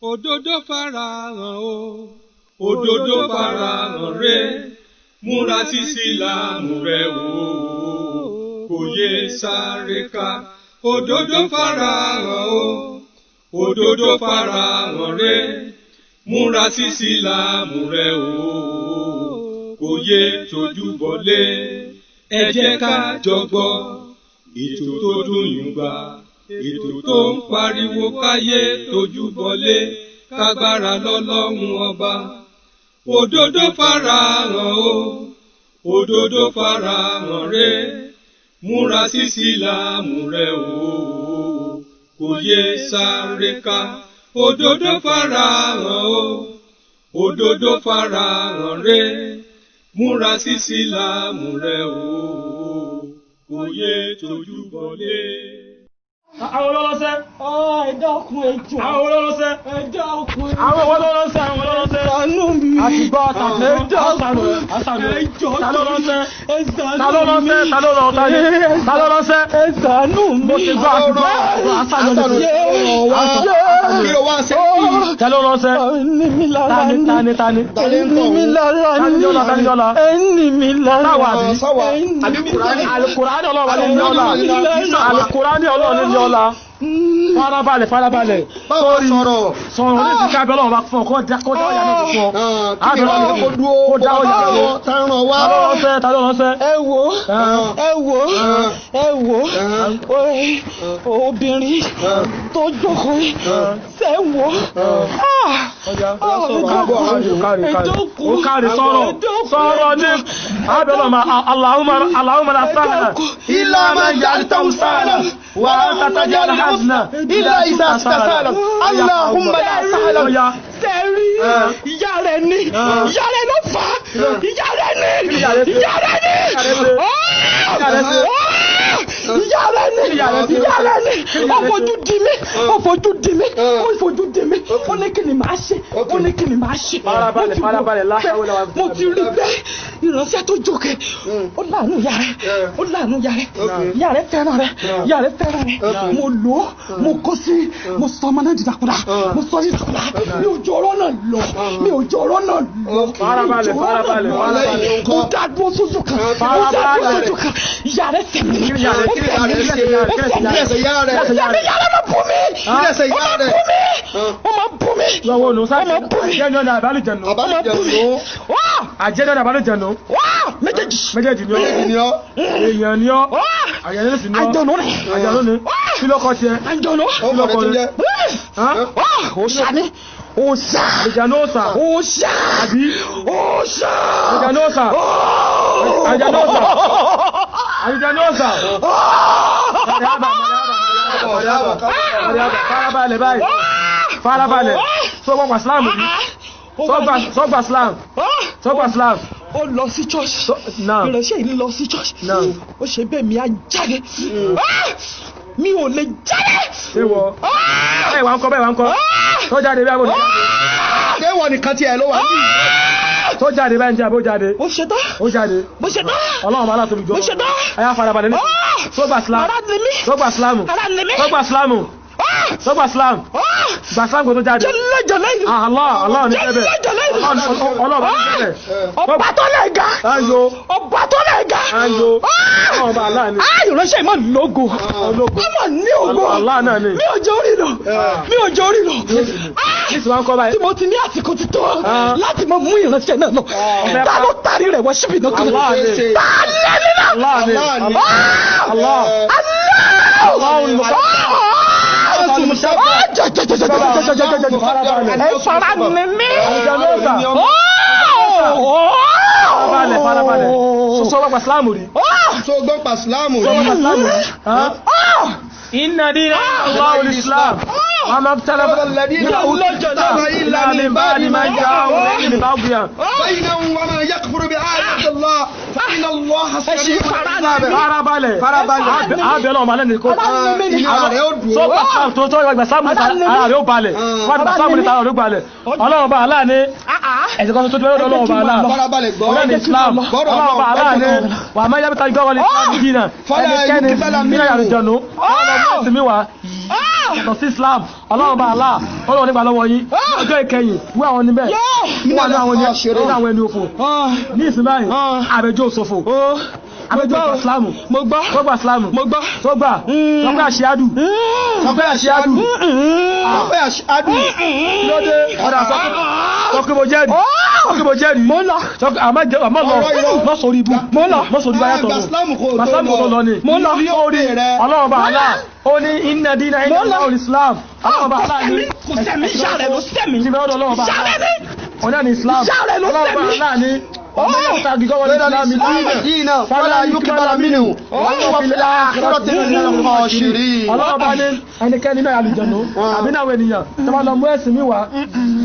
òdodo farahàn o òdodo farahàn rẹ múra sí Ìsìlámù rẹ o kò yé sáré ká òdodo farahàn o òdodo farahàn rẹ múra sí Ìsìlámù rẹ o kò yé tójú bọlé ẹ jẹ́ ká jọ gbọ́ ètò tó dùn yùngbà ètò tó ń pariwo káyé tójú bọlé kágbára lọ́lọ́run ọba òdodo farahàn o òdodo farahàn rẹ múra sí Ìsìlámù rẹ o kò yé sáré ká òdodo farahàn o òdodo farahàn rẹ múra sí Ìsìlámù rẹ o kò yé tójú bọlé. Àwọn olólọ́sẹ́. Ẹ̀dá ọkùn ẹjọ́. Àwọn olólọ́sẹ́. Ẹ̀dá ọkùn ẹjọ́. Àwọn olólọ́sẹ́. Àwọn olólọ́sẹ́. Ṣàánú mi. Àtìgbọ́ àtàkùn. Ẹ̀dá ọkùn ẹjọ́. Talólọ́sẹ́. Ẹ̀ṣàánú mi. Talólọ́sẹ́. Ẹ̀ṣàánú mi. Mo ti gbọ́ àtìgbọ́ àtàkùn. Kí ló wá ṣe yìí? Talólọ́sẹ́. Ẹni mi lára ni. Tani. Ẹni mi lára ni. Tanijọ́la. Ẹni mi lára ni. Sáwà àbí Kùránì. Àlùkùránì Ọlọ́run ní ọlá. Àlùkùránì Ọlọ́run ní ọlá. Farabalẹ̀. Báwo sọ̀rọ̀ ní ti kábẹ́ Ọlọ́run bá fún ọ kó dá ọ̀yà náà fún ọ. Kí ni wọ́n kó dúró kó dá ọ̀yà náà fún ọ. Tàrán wá. Talólọ́sẹ́. Ẹ wo obìnrin tó jókòó ṣe wo. Ó kárí sọ̀rọ̀ ní abẹ́lọ́ ma Allahumma la sahla Illa ma ja'altahu sahlan wa anta taj'al hazna illa idha sahlan Allahumma la sahla. Sẹ́rí ìyá rẹ̀ ni ìyá rẹ̀ ló fà á ìyá rẹ̀ ni ìyá rẹ̀ ni ó fojú di mí ó ní kí ni màá ṣe mo ti rí bẹ́ẹ̀ ìránṣẹ́ tó jókè ó láàánú ìyá rẹ̀ fẹ́ràn rẹ̀ mo lò ó mo kó sí mo sọ ọmọ náà dìdàkudà mi ò jọ ọ̀rọ̀ náà lọ mo dá dúró sójú kan ìyá rẹ̀ tẹ̀mí ó máa bú mi. Lọ́wọ́ ló sáré àjẹ́jọ́ ní àbálùjẹ̀nù. Àjẹ́jọ́ ní àbálùjẹ̀nù. Méjèèjì ni ọ́. Èèyàn ni ọ́. Àjẹ́jọ́ sì ni ọ́. Àjẹ́jọ́ ni. Kí ló kọ́ tiẹ̀? Àjẹ́jọ́. Ó kọ̀ rẹ̀ tó jẹ́. Òòṣà ni. Òòṣà. Àjẹ́jọ́ òòṣà. Òòṣà. Àbí? Òòṣà. Àjẹ́jọ́ òòṣà. Àjẹ́jọ́ òòṣà. Àjẹ́jọ́ òòṣà. Farabalẹ̀ báyìí. Farabalẹ̀. Sọ́gbà Islam rí. Sọ́gbà Islam. Ó lọ sí church. Ìránṣẹ́ yìí lọ sí church. Ó ṣe bẹ́ẹ̀ mi á jáde. Mi ò lè jáde. Ṣé wọ? Bẹ́ẹ̀ wà ń kọ́. Tó jáde bí abòdì jáde. Ṣé wọ́n nìkan tí ẹ ló wà ní? Tó jáde bẹ́ẹ̀ ń jẹ́ àbó jáde. Ó ṣe tán. Ó jáde. Mo ṣe tán. Ọlọ́run bá látòbí jọ. Mo ṣe tán. Ẹyá farabalẹ̀ ní. Sọ́gbà Islam. Ara ni mí. Sọ́gbà Islam. Sọ́gbà Islam. Gbà Islam kò tó jáde. Jẹ́lẹ́jẹ̀lẹ́ yìí. Allah ní ẹbẹ̀. Ọlọ́ọ̀bá ní ẹbẹ̀. Ọba tó lẹ̀ ga. Ayo. Ọba tó lẹ̀ ga. Ayo. Ọlọ́ọ̀bá Allah ni. Ìránṣẹ́ ìmọ̀ lógo. Ọmọ ní ògo. Allah náà ni. Mi ò jẹ́ orí lọ. Ní ti wá ń kọ́ báyìí. Tí mo ti ní àsìkò ti tó láti mọ mú ìránṣẹ́ náà lọ. Ta ló tarí rẹ̀ wọ síbi náà kan? Allah ni. Ẹ fara ni mí. Farabalẹ̀. Sọ́gbà Islam rí. Sọ́gbà Islam rí. Inna dina Allahu al-Islam. Wa ma ikhtalafa alladhina utul kitaba illa min ba'di ma ja'ahum min baghyan. Bainahum wa man yakfuru bi ayati Allah fa inna Allaha sami'un Farabalẹ̀. Abẹ́lẹ̀ ọmọ alẹ́ ni kò. Ara rẹ̀ ó dùn. Sọ́gbà Islam tó ìgbà sáàmù ara rẹ̀ ó balẹ̀. Wọ́n gbà sáàmù ní tààrà rẹ̀ ó balẹ̀. Ọlọ́run bá aláà ní ẹ̀sìn kan tó bẹ́rẹ̀ Ọlọ́run bá aláà. Farabalẹ̀ gbọ́. Ọlọ́run Islam. Ọlọ́run bá aláà ní wà máa yẹ́ bí tàbí gbọ́wọ́lé Islam dínà. Ẹnikẹ́ni nínú àrùjọ̀nù. Ọlọ́run yàtọ̀ sí Islam ọlọ́run bá Allah ọlọ́run nígbà lọ́wọ́ yín ọjọ́ ìkẹyìn wí àwọn níbẹ̀ wọ́n ní àwọn ẹni òfò ní ìsìn báyìí àbẹjọ́ òṣòfò àbẹjọ́ ìsìlámù mo gbọ́ ìsìlámù mo gbọ́ tó gbà sọpẹ́ àṣíádù lóde ọ̀dà sọpẹ́ mo jẹ́rìí mo lọ àmọ́ lọ sórí ibú mọ́ sórí báyà tọ̀ lọ lọ ni sórí ọlọ́run bá Allah ó ní inna dina inda al-Islam ọlọ́run bá Allah ní kò sẹ́mi ìṣàrẹ̀ ló sẹ́mi ọ̀nà ní Islam ọlọ́run bá Allah ní ọmọ yóò tàbí gọ́wọ́ ní Islam fọ́lá yúkìbára mínú wọ́n fi láàkírọ̀tí nínú ọ̀ṣìrí ọlọ́run bá ní ẹnikẹ́ni náà àlùjànnú àbí náà ènìyàn tó bá lọ mú ẹ̀sìn mi wá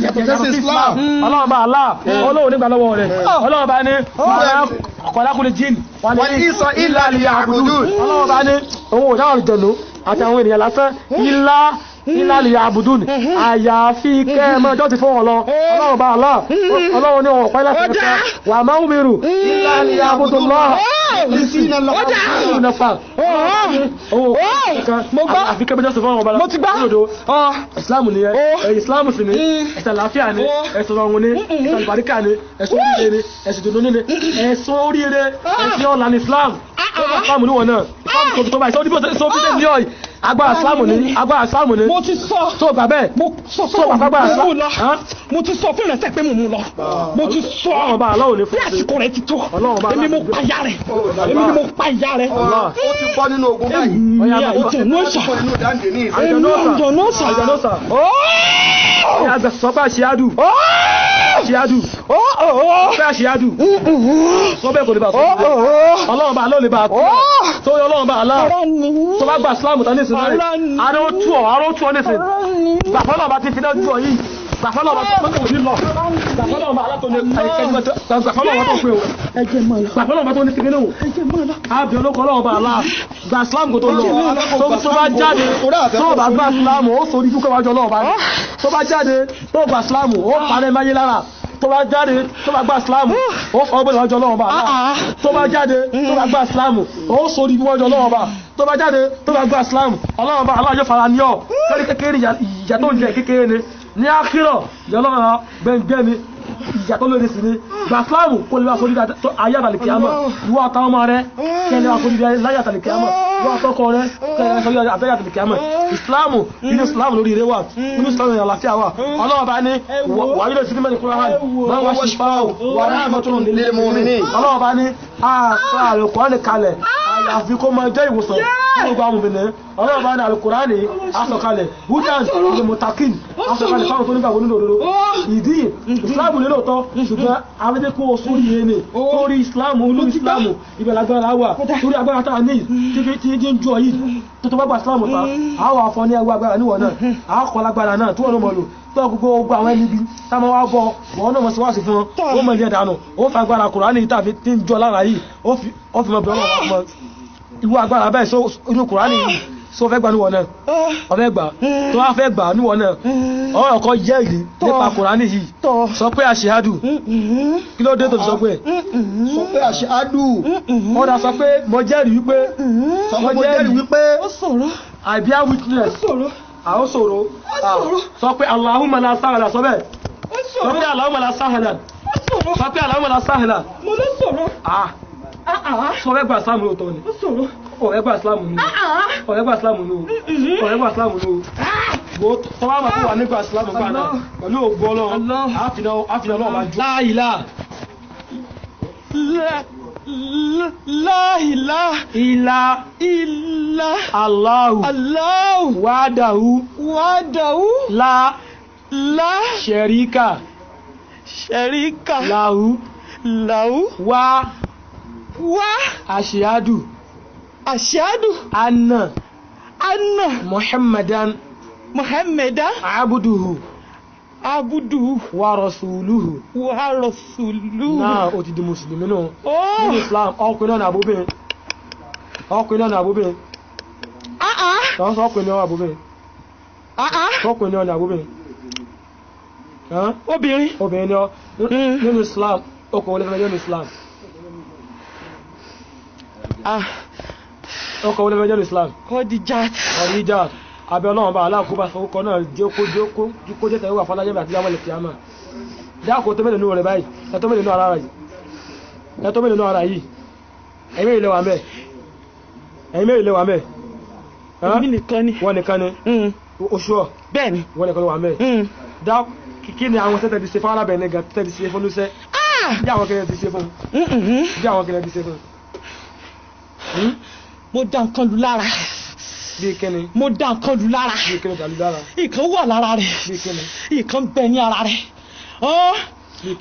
yàtọ̀ sí Islam ọlọ́run bá Allah olóhùn nígbà lọ́wọ́ rẹ̀ ọlọ́run bá ní ọ̀kọ̀lákùnrin jíìn wọ́n ní ìsọ ìlà àlìyàbùdù ọlọ́run bá ní òun ò dáwọn àlùjànnú àti àwọn ènìyàn lásán ilá lè àbùdùn àyàfi kẹ́ẹ̀mọ́ ọjọ́ ti fún ọ̀lọ́ ọlọ́run bá Allah ọlọ́run ní ọ̀pá ilẹ̀ fẹ́ wà máa ń mìírù ilá lè àbùdùn lọ́ àfi kẹ́ẹ̀mọ́ fún ọ̀bá mo ti gbá ìsìláàmù ni ìsìláàmù sì ni ẹ̀sẹ̀ àlàáfíà ni ẹ̀sẹ̀ ọ̀run ni ẹ̀sẹ̀ àlùbáríkà ni ẹ̀sẹ̀ oríire ni ẹ̀sẹ̀ dùnú ni ẹ̀sẹ̀ oríire ẹ̀sẹ̀ ọ̀là ní Islam ìsìláàmù níwọ̀n náà ìsìláàmù tó báyìí sọ́dún ní ọ̀yí agbára Ìsìlámù ni mo ti sọ tó gbà bẹ́ẹ̀ mo sọ fún Ìsìlámù lọ mo ti sọ fún ìrẹsẹ̀ pé mo mú lọ mo ti sọ ọba aláwọ̀ ní bí àsìkò rẹ̀ ti tó èmi mo pa ìyá rẹ̀ èmi ni mo pa ìyá rẹ̀ ó ti bọ́ nínú ogun báyìí àjọ̀nọ́sà sọ́pẹ́ àṣíádù sọ́pẹ́ kò lè bà sọ́pẹ́ ọlọ́run bá lọ́lẹ̀ bá tó yọ ọlọ́run bá aláà tó bá gbà Ìsìlámù tán nísìn rẹ̀ aró tú ọ nísìn gbàfọ́lọ́ bá ti fi náà jú ọ yìí gbàfọ́lọ́ bá tó kò ní lọ gbàfọ́lọ́ bá alátọ́ ní gbàfọ́lọ́ bá tó pé o gbàfọ́lọ́ bá tó ní fìgínú àbí olókọ́ ọlọ́run bá aláà gbà Ìsìlámù tó lọ tó bá jáde tó bá gbà Ìsìlámù ó sórí dúkọ́ wájú ọlọ́run bá tó bá jáde tó gbà Ìsìlámù ó parẹ́ máyé lára tó bá jáde tó bá gba Ìsìlámù ó fọ́ ọgbẹ́ ìwájú ọlọ́run bá tó bá jáde tó bá gba Ìsìlámù ó sórí ìwájú ọlọ́run bá tó bá jáde tó bá gba Ìsìlámù ọlọ́run bá aláàjọ fara ní ọ lórí kékeré ìyà tó ń jẹ kékeré ni ní àkírọ̀ ìyọlọ́run gbẹ̀ngbẹ̀ ni ìyà tó lórí sí ni gba Ìsìlámù kó lè wá sórí ayé àtàlìkì àmọ́ ìwọ àtàwọn ọmọ rẹ kẹlẹ wá sórí láyé àtàlìkì àmọ́ ìwọ àtọkọ rẹ kẹlẹ wá sórí ayé àtàlìkì àmọ́ Ìsìlámù inú Ìsìlámù lórí ire wà inú Ìsìlámù ìyàn àlàáfíà wà ọlọ́run bá ní wàyí lè sí ní mẹ́rin kúrò hàn máa wá ṣìfà wà ní àmọ́tún nílé mọ́mìnì ọlọ́run bá ní àṣà àlùkùránì kalẹ̀ àyàfi kó máa jẹ́ ìwòsàn fún gbogbo àwọn obìnrin ọlọ́run bá ní àlùkùránì aṣọ̀kalẹ̀ hudan ní mutakin aṣọ̀kalẹ̀ fáwọn tó nígbàgbọ́ nínú òdodo ìdí Ìsìlámù nílò tọ́ ṣùgbọ́n àwẹ́dẹ́kọ́ sórí ẹni sórí Ìsìlámù olú Ìsìlámù ibẹ̀ lágbára wà sórí agbára tá a ní tí ń jọ yìí tó bá gba Ìsìlámù ta àwọn afọ ní agbára níwọ̀n náà àkọ́ lágbára náà tó wọ́n mọ̀ lò tó gbogbo àwọn ẹni bí táwọn wá bọ́ wọn náà mọ̀ sí wá sí fún wọn ó mọ̀ ilé ẹ̀dánù ó fa agbára Kùránì tàbí tí ń jọ lára yìí ó fi mọ̀ bí ọlọ́wọ́ mọ̀ ìwọ agbára bẹ́ẹ̀ inú Kùránì yìí sọ fẹ́ gbà níwọ̀n náà ọ̀fẹ́ gbà tó wá fẹ́ gbà níwọ̀n náà ọ̀rọ̀ ọkọ̀ jẹ́rìí nípa Kùránì yìí sọ pé àṣehádù kí ló dé tó sọ pé àṣehádù ọ̀dà sọ pé mo jẹ́rìí wípé I bear witness àwọn sọ̀rọ̀ sọ pé Allahumma la sahla sọ bẹ́ẹ̀ sọ pé Allahumma la sahla sọ pé Allahumma la sahla mo ló sọ̀rọ̀ sọ fẹ́ gbà Ìsìlámù lóòótọ́ ni ọ̀rẹ́ gbà Ìsìlámù ni ọ̀rẹ́ gbà Ìsìlámù ni ọ̀rẹ́ gbà Ìsìlámù ni o tọ́wọ́ máa fún wa nígbà Ìsìlámù gbà náà pẹ̀lú ògbó Ọlọ́run àfihàn Ọlọ́run máa jù láìlá ilá Allahu wàdáhù lá ṣẹ̀ríkà láhù wá àṣíádù anna Muhammadan abuduhu wa rasuluhu náà ó ti di mùsùlùmí náà nínú Islam ọkùnrin náà àbúbìnrin ọkùnrin náà àbúbìnrin ọkùnrin náà àbúbìnrin obìnrin nínú Islam ọkùnrin olè nínú Islam ọkùnrin olè nínú Islam Khadijat abẹ́ ọlọ́run bá aláàkóbá orúkọ náà jẹ́ kó jẹ́ tẹ̀wé wà fún alájẹ́bẹ̀ àti yàmọ̀lẹ̀ kìámà dákò tó mélòó rẹ̀ báyìí ẹ̀tọ́ mélòó ara yìí ẹ̀mí ilẹ̀ wà mẹ́ èmi nìkan ni wọ́n nìkan ni oṣù ọ̀ bẹ́ẹ̀ ni wọ́n nìkan wà mẹ́ dá kí ni àwọn tẹ́tẹ́ ti ṣe fún arábẹ̀rẹ̀ gan tẹ́tẹ́ ti ṣe fún lúṣẹ́ bí àwọn kẹrẹ ti ṣe fún mo dá nǹkan lù lára bí kíni mo dá nǹkan lù lára bí kíni dàlú lára ìkan wà lára rẹ̀ bí kíni ìkan bẹ ní ara rẹ̀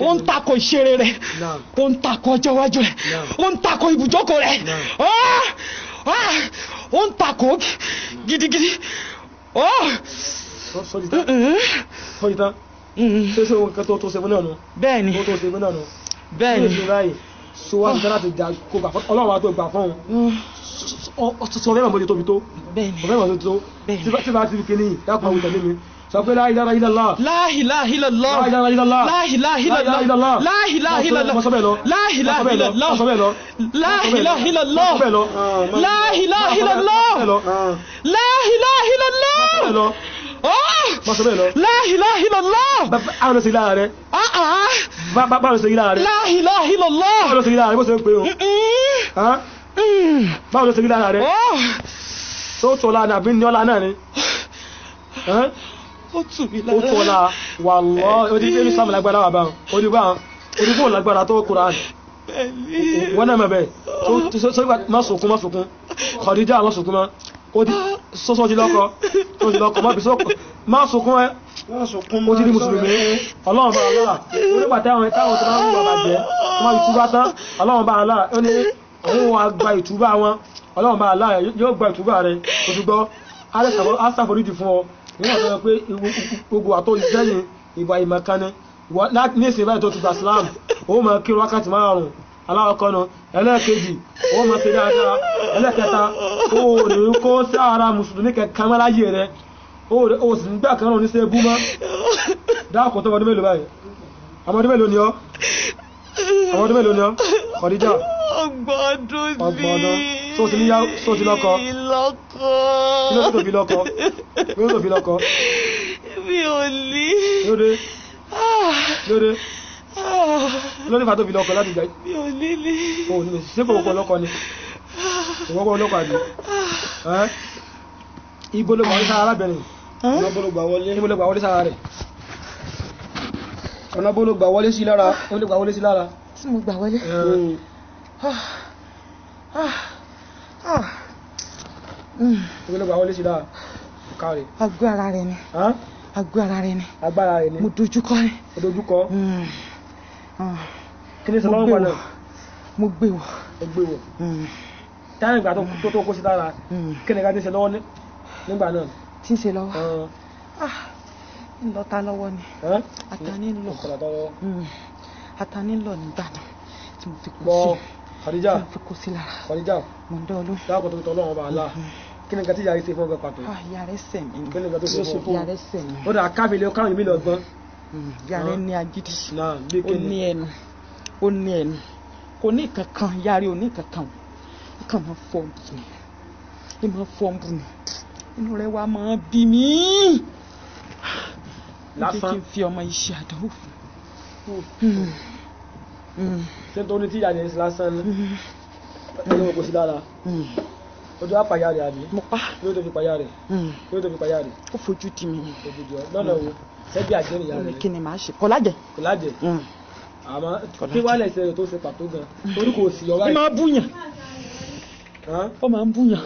ó ń takò ìṣeré rẹ̀ ó ń takò ọjọ́ iwájú rẹ̀ ó ń takò ibùjókòó rẹ̀ ó ń takò gidigidi. sọ́jí tán ṣe ohun kan tó ṣe fún náà nù bẹ́ẹ̀ni tó ṣe fún náà nù bẹ́ẹ̀ni so wá ní láti jà kó gbà fún ọlọ́run àti ògbà fún un sọ fẹ́ mọ̀ bó ti tóbi tó ọ̀fẹ́ mọ̀ tó tí bá ti fi kíní dákọ̀ àwọn ìtẹ̀lé mi sọ pé la ilaha illallah la ilaha illallah la ilaha illallah la ilaha illallah la ilaha illallah la ilaha illallah la ilaha illallah la ilaha illallah la ilaha illallah la ilaha illallah àwọn lọ sí lára rẹ̀ báwọn lọ sí lára rẹ̀ la ilaha illallah báwọn lọ sí lára rẹ̀ bó ṣe ń pè ó báwọn lọ sí lára rẹ̀ tó tọ́lá ní àbí ní ọlá náà ni ó tù mí ó tọ́lá wallahi odi pé ní sáàmù lágbára wà báwọn odi fún lágbára tó Kùránì wọ́n náà mẹ́bẹ̀ tó má sọkún Khadija má sọkún má odi sọ́sọ́ ti lọ́kọ̀ má bí sọ́kọ̀ má sọkún ẹ́ ó ti di mùsùlùmí ọlọ́run bá aláà onípàtà àwọn táwọn tó máa ń wà bàjẹ́ tó máa ìtúbá tán ọlọ́run bá aláà ó ní òun wà gba ìtúbá wọn ọlọ́run bá aláà yóò gba ìtúbá rẹ̀ ó ti gbọ́ aṣàforíjì fún ọ nígbà tó yẹ pé gbogbo àtó ìsẹ́yìn ìwà ìmọ̀kan ní ìsìn báyìí tó ti gba Islam ó máa kí wákàtí márùn-ún aláwọ̀kọ́nà ẹlẹ́ẹ̀kejì ó máa ṣe dáadáa ẹlẹ́ẹ̀kẹta ó ní kó sí ara mùsùlùmí kẹkàn mọ́ láyé rẹ̀ ó sì ń gbà kan náà ní ṣe bú mọ́ dáàkùn tó ọmọdún mélòó báyìí ọmọdún mélòó ni ọ́ Khadija ọgbọ̀dún tó ti lọ́kọ kí ló tó fi lọ́kọ mi ò ní lórí fà tó fi lọ́kọ láti gbà mi ò ní ṣé kò wọ́pọ̀ lọ́kọ ni ìwọ́pọ̀ lọ́kọ àbí ibo ló gbà wọlé sára arábìnrin ibo ló gbà wọlé sára rẹ̀ ọ̀nà bó ló gbà wọlé sí lára tí mo gbà wọlé ibo ló gbà wọlé sí lára káàrí agbára rẹ̀ ni mo dojúkọ kí ni sọ lọ́wọ́ padà mo gbé wọ̀ táyà ìgbà tó kó sí lára kí ni ká ti ṣe lọ́wọ́ nígbà náà tí ń ṣe lọ́wọ́ ńlọta lọ́wọ́ ni àtàní lọ nígbà náà tí mo fi kó sí lára mo ń dán olóhùn dáàkọ̀ tó tọ́ lọ́wọ́ bá aláà kí ni ká tí yàrí ṣe fún ọgbẹ́ pàtó ìyá rẹ̀ sẹ̀ mí kí ni ká tó ṣe fún ó dà káfílẹ̀ káwọn ìmílẹ̀ ọgbọ́n ìyá rẹ̀ ní agídí ó ní ẹnu kò ní kankan yàrí ò ní kankan ó kàn máa fọ́ọ̀bù ni inú rẹ̀ wá máa bí mi lásán kí n fi ọmọ iṣẹ́ àdánwò fún ṣé tó ní tí ìyá rẹ̀ lásán ní ọjọ́ kò sí lára ojú apàyà rẹ̀ àbí mo pa lórí tó fi pàyà rẹ̀ ó fojú di mi lọ́nà wo ṣẹ́bí àjẹ́ ìyá rẹ̀ kí ni màá ṣe kọ́lájẹ̀ àmọ́ kí wálẹ̀ ìṣẹ́ rẹ̀ tó ṣe pàtó gan torí kò sí ọ̀rá ó máa ń búyàn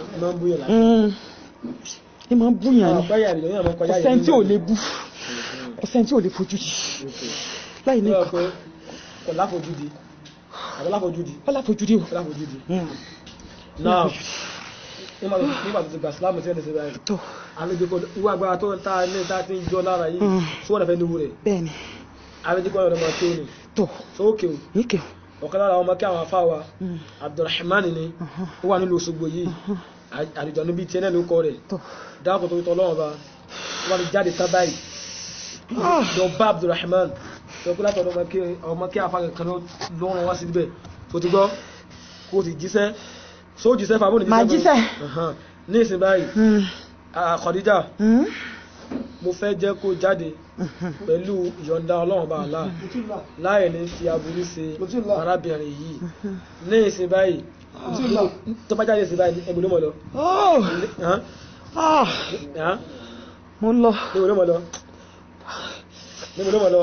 ni kò sẹ́ni tí ò lè bú kò sẹ́ni tí ò lè fojú di láì ní ìkọ̀kọ̀ kò láfojúdi náà nígbà tó ti gbà sílámù sí ẹni sí báyìí àlejò ìwà agbára tó ń ta ní ìta tí ń jọ lára yìí tí wọ́n fẹ́ níwú rẹ̀ bẹ́ẹ̀ni àlejò kọ́ ọ̀rọ̀ máa tó ní sókè ọ̀kan lára ọmọ kí àwọn afáwa Abdulrahman ni ó wà nílùú Òṣogbo yìí àlejò níbi tí ẹnẹ́ ló kọ́ rẹ̀ dáàkọ̀ tó tọ́ lọ́wọ́ bá wọ́n ti jáde tá báyìí lọ bá Abdulrahman tó kú látọ̀ ọmọ kí àfáà kan lọ́rùn wá sí ibẹ̀ tó ti gbọ́ kó ti jíṣẹ́ jíṣẹ́ fàbọ̀ ní jíṣẹ́ ní ìsìn báyìí Khadija mo fẹ́ jẹ́ kó jáde pẹ̀lú ìyọ̀ǹda Ọlọ́run bá Allah láì ní fi aburú ṣe arábìnrin yìí ní ìsìn báyìí tó bá jáde ìsìn báyìí ẹgbẹ̀rún mọ̀ lọ. mo ń lọ. ẹgbẹ̀rún mọ̀ lọ. ẹgbẹ̀rún mọ̀ lọ.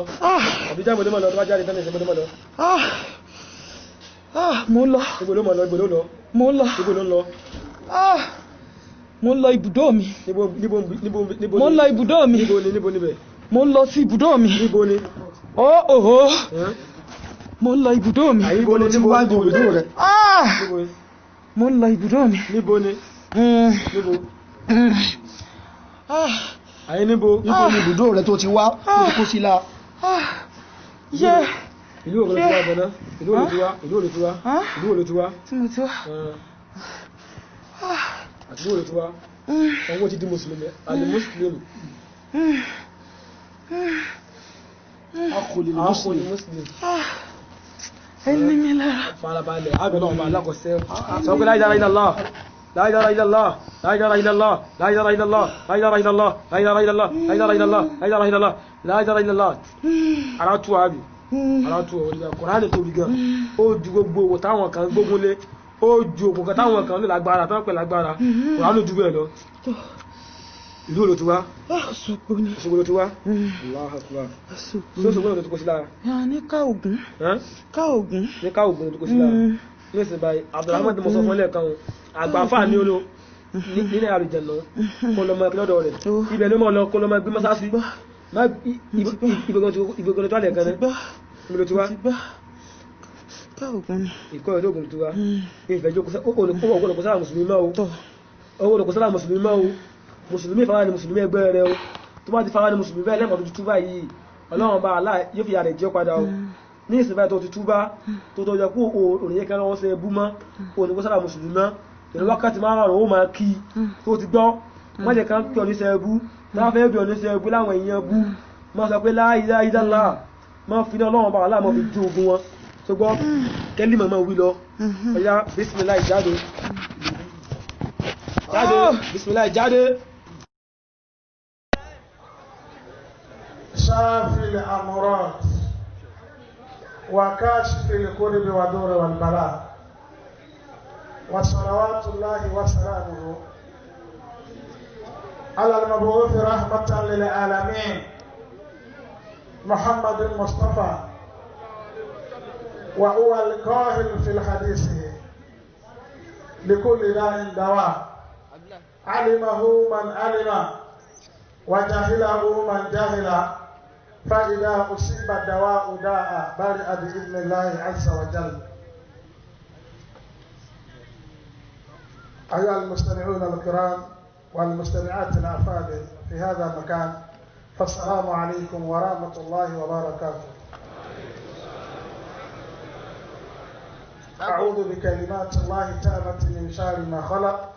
Khadija ẹgbẹ̀rún mọ̀ lọ tó bá jáde tán ní ẹgbẹ̀rún mọ̀ lọ. mo ń lọ. ẹgbẹ̀rún mọ̀ lọ ẹgbẹ̀rún lọ. mo ń lọ. ẹgbẹ̀rún lọ. mo ń lọ ibùdó mi. níbo mo ń lọ ibùdó mi. níbo níbẹ̀. mo ń lọ sí ibùdó mi. níbo ni. mo ń lọ ibùdó mi. níbo ni níbo wá di ibùdó rẹ̀. mo ń lọ ibùdó mi. níbo ni. níbo. àyè níbo. níbo ni ibùdó rẹ̀ tó ti wá tó ti kó sí la. ìlú òkè ló ti wá bọ̀ná. ìlú òkè ló ti wá. ìlú òkè ló ti wá. ìlú òkè ló ti wá. tí mo ti wá. àti ìlú òkè ló ti wá. ọwọ́ ti di mùsùlùmí. àlè mùsùlùmí. akọlì mùsùlùmí. ẹni mi lára. farabalẹ̀ abẹ́lẹ́ ọba alákọ̀ọ́sẹ́. sọ pé la ilaha illallah. la ilaha illallah. la ilaha illallah. la ilaha illallah. la ilaha illallah. la ilaha illallah. la ilaha illallah. la ilaha illallah. la ilaha illallah. ara tú àbí. ara tú ọ̀rọ̀ ìgbà Kùránì tóbi gan. ó ju gbogbo owó táwọn kan gbógun lé. ó ju òkú kan táwọn kan ní lágbára táwọn pẹ̀ lágbára. Kùránì jù bẹ́ẹ̀ lọ. ìlú olóòtú wá. Òṣogbo ló ti wá. Allahu Akbar. Òṣogbo ló ti kó sí lára. ní ká Ògùn. ní ká Ògùn ló ti kó sí lára. ní ìsìn báyìí Abdulrahman tí mo sọ fún lẹ́ẹ̀kan àgbàfà ní oló nílẹ̀ àrùjẹ̀nà kó lọ mọ ẹgbẹ́ lọ́dọ̀ rẹ̀ ibẹ̀ ló mọ̀ lọ kó lọ mọ ẹgbẹ́ mọ́sáàsì ìgbẹ́gbẹ́ tó alẹ̀ kan ní ibi ló ti wá. ìkọ́ ìlú Ògùn ti wá. ìfẹ́ jókòó sára mùsùlùmí mọ́ o olùkọ́ sára mùsùlùmí mọ́ o mùsùlùmí fara ni mùsùlùmí ẹgbẹ́ rẹ o tó bá ti fara ni mùsùlùmí bẹ́ẹ̀ lẹ́mọ̀ tó ti túbá yìí Ọlọ́run bá Allah yóò fi àrẹ̀ jẹ́ padà o ní ìsìn báyìí tó ti túbá tó tó jẹ kó òrìyẹ kẹrẹ wọn ṣe bú mọ́ olùkọ́ sára mùsùlùmí mọ́ ìrìn wákàtí márùn-ún ó máa kí tó ti gbọ́ wọ́n jẹ́ kan pé oníṣẹ́ ẹbú náà fẹ́ bí oníṣẹ́ ẹbú láwọn èèyàn bú máa sọ pé la ilaha illallah máa fi ní Ọlọ́run bá Allah máa fi jó ogun wọn tó gbọ́ kẹ́lí mọ̀mọ́ wí lọ ọ̀yá bísímílláhì jáde bísímílláhì jáde. شافي الأمراض وكاشف الكرب والدور والبلاء وصلوات الله وسلامه على المبعوث رحمة للعالمين محمد المصطفى وهو القاهر في الحديث لكل داء دواء علمه من علم وجهله من جهل فإذا أصيب الدواء داء برئ بإذن الله عز وجل. أيها المستمعون الكرام والمستمعات الأفاضل في هذا المكان فالسلام عليكم ورحمة الله وبركاته. أعوذ بكلمات الله التامة من شر ما خلق.